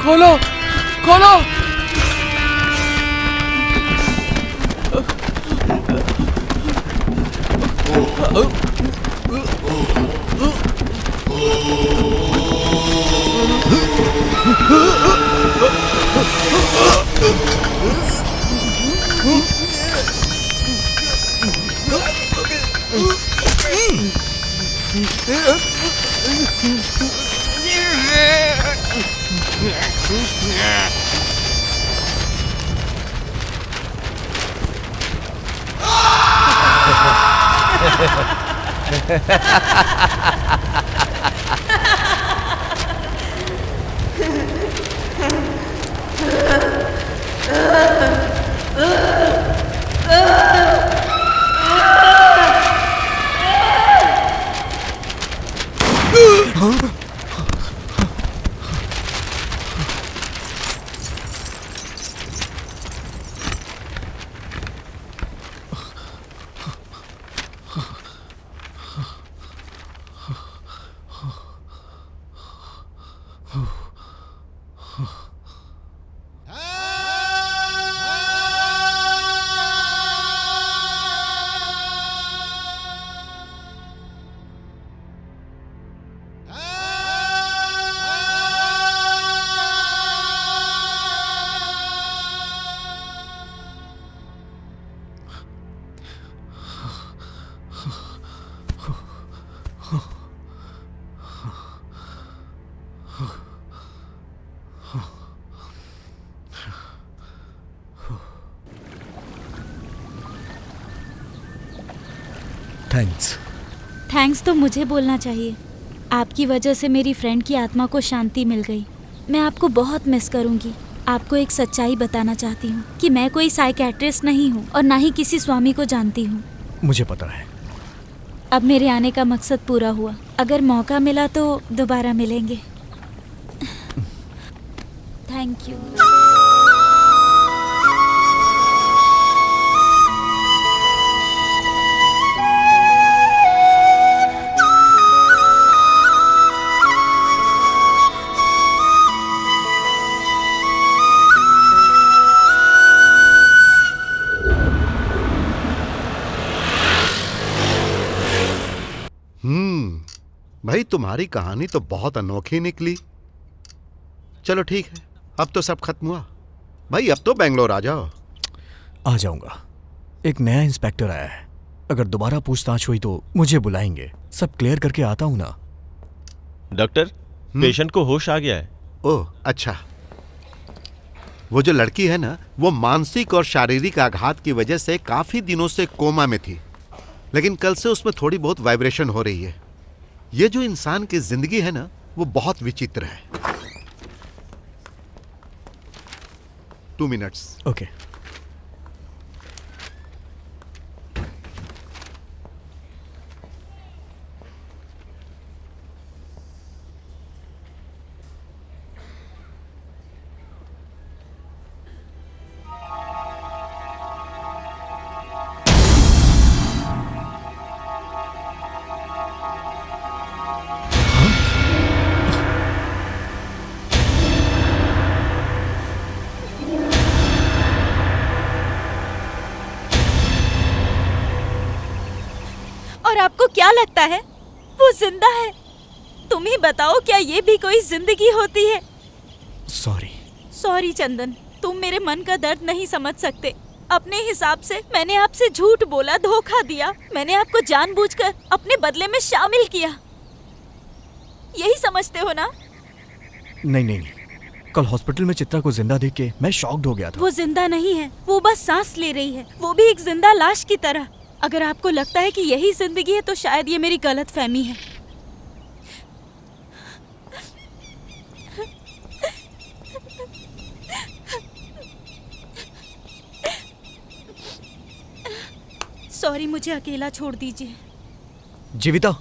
खोलो खोलो। थैंक्स तो मुझे बोलना चाहिए। आपकी वजह से मेरी फ्रेंड की आत्मा को शांति मिल गई। मैं आपको बहुत मिस करूंगी। आपको एक सच्चाई बताना चाहती हूँ कि मैं कोई साइकियाट्रिस्ट नहीं हूँ और ना ही किसी स्वामी को जानती हूँ। मुझे पता है। अब मेरे आने का मकसद पूरा हुआ। अगर मौका मिला तो दोबारा मिलेंगे। Thank you. भाई तुम्हारी कहानी तो बहुत अनोखी निकली। चलो ठीक है, अब तो सब खत्म हुआ। भाई अब तो बेंगलोर आ जाओ। आ जाऊंगा। एक नया इंस्पेक्टर आया है, अगर दोबारा पूछताछ हुई तो मुझे बुलाएंगे। सब क्लियर करके आता हूं ना। डॉक्टर, पेशेंट को होश आ गया है। ओह अच्छा। वो जो लड़की है ना, वो मानसिक और शारीरिक आघात की वजह से काफी दिनों से कोमा में थी, लेकिन कल से उसमें थोड़ी बहुत वाइब्रेशन हो रही है। ये जो इंसान की जिंदगी है ना, वो बहुत विचित्र है। 2 मिनट्स। ओके। और आपको क्या लगता है वो जिंदा है? तुम ही बताओ, क्या ये भी कोई जिंदगी होती है? सॉरी चंदन, तुम मेरे मन का दर्द नहीं समझ सकते। अपने हिसाब से मैंने आपसे झूठ बोला, धोखा दिया। मैंने आपको जानबूझकर अपने बदले में शामिल किया, यही समझते हो ना? नहीं। कल हॉस्पिटल में चित्रा को जिंदा देख के मैं शॉक्ड हो गया था। वो जिंदा नहीं है, वो बस सांस ले रही है, वो भी एक जिंदा लाश की तरह। अगर आपको लगता है कि यही जिंदगी है तो शायद ये मेरी गलतफहमी है। सॉरी, मुझे अकेला छोड़ दीजिए। जीविता।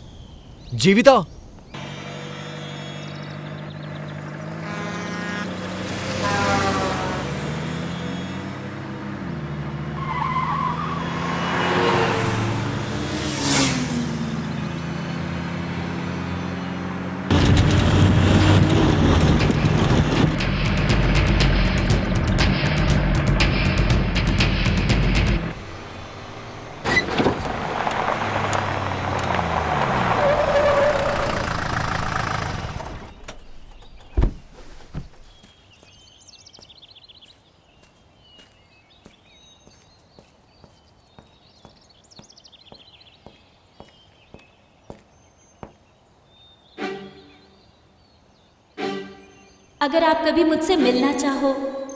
अगर आप कभी मुझसे मिलना चाहो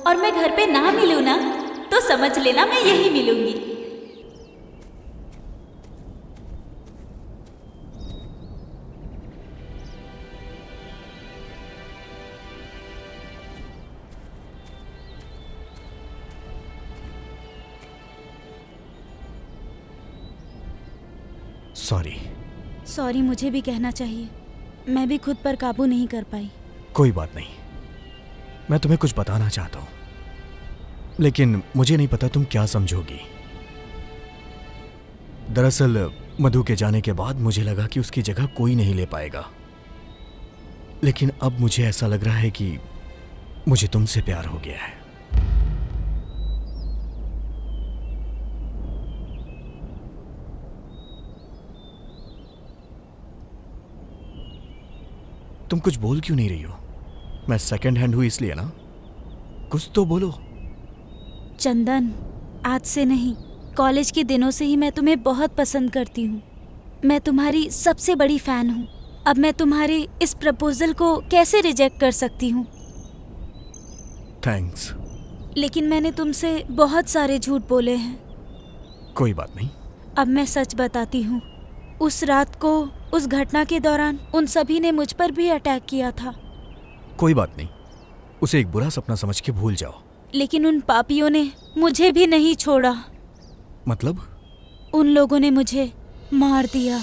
और मैं घर पे ना मिलूं ना, तो समझ लेना मैं यहीं मिलूंगी। सॉरी, मुझे भी कहना चाहिए। मैं भी खुद पर काबू नहीं कर पाई। कोई बात नहीं, मैं तुम्हें कुछ बताना चाहता हूं, लेकिन मुझे नहीं पता तुम क्या समझोगी। दरअसल मधु के जाने के बाद मुझे लगा कि उसकी जगह कोई नहीं ले पाएगा, लेकिन अब मुझे ऐसा लग रहा है कि मुझे तुमसे प्यार हो गया है। तुम कुछ बोल क्यों नहीं रही हो? मैं सेकंड हैंड हूं इसलिए ना? कुछ तो बोलो। चंदन, आज से नहीं, कॉलेज के दिनों से ही मैं तुम्हें बहुत पसंद करती हूँ। मैं तुम्हारी सबसे बड़ी फैन हूँ। अब मैं तुम्हारे इस प्रपोजल को कैसे रिजेक्ट कर सकती हूँ? थैंक्स। लेकिन मैंने तुमसे बहुत सारे झूठ बोले हैं। कोई बात नहीं। अब मैं सच बताती हूँ। उस रात को, उस घटना के दौरान उन सभी ने मुझ पर भी अटैक किया था। कोई बात नहीं, उसे एक बुरा सपना समझ के भूल जाओ। लेकिन उन पापियों ने मुझे भी नहीं छोड़ा। मतलब? उन लोगों ने मुझे मार दिया।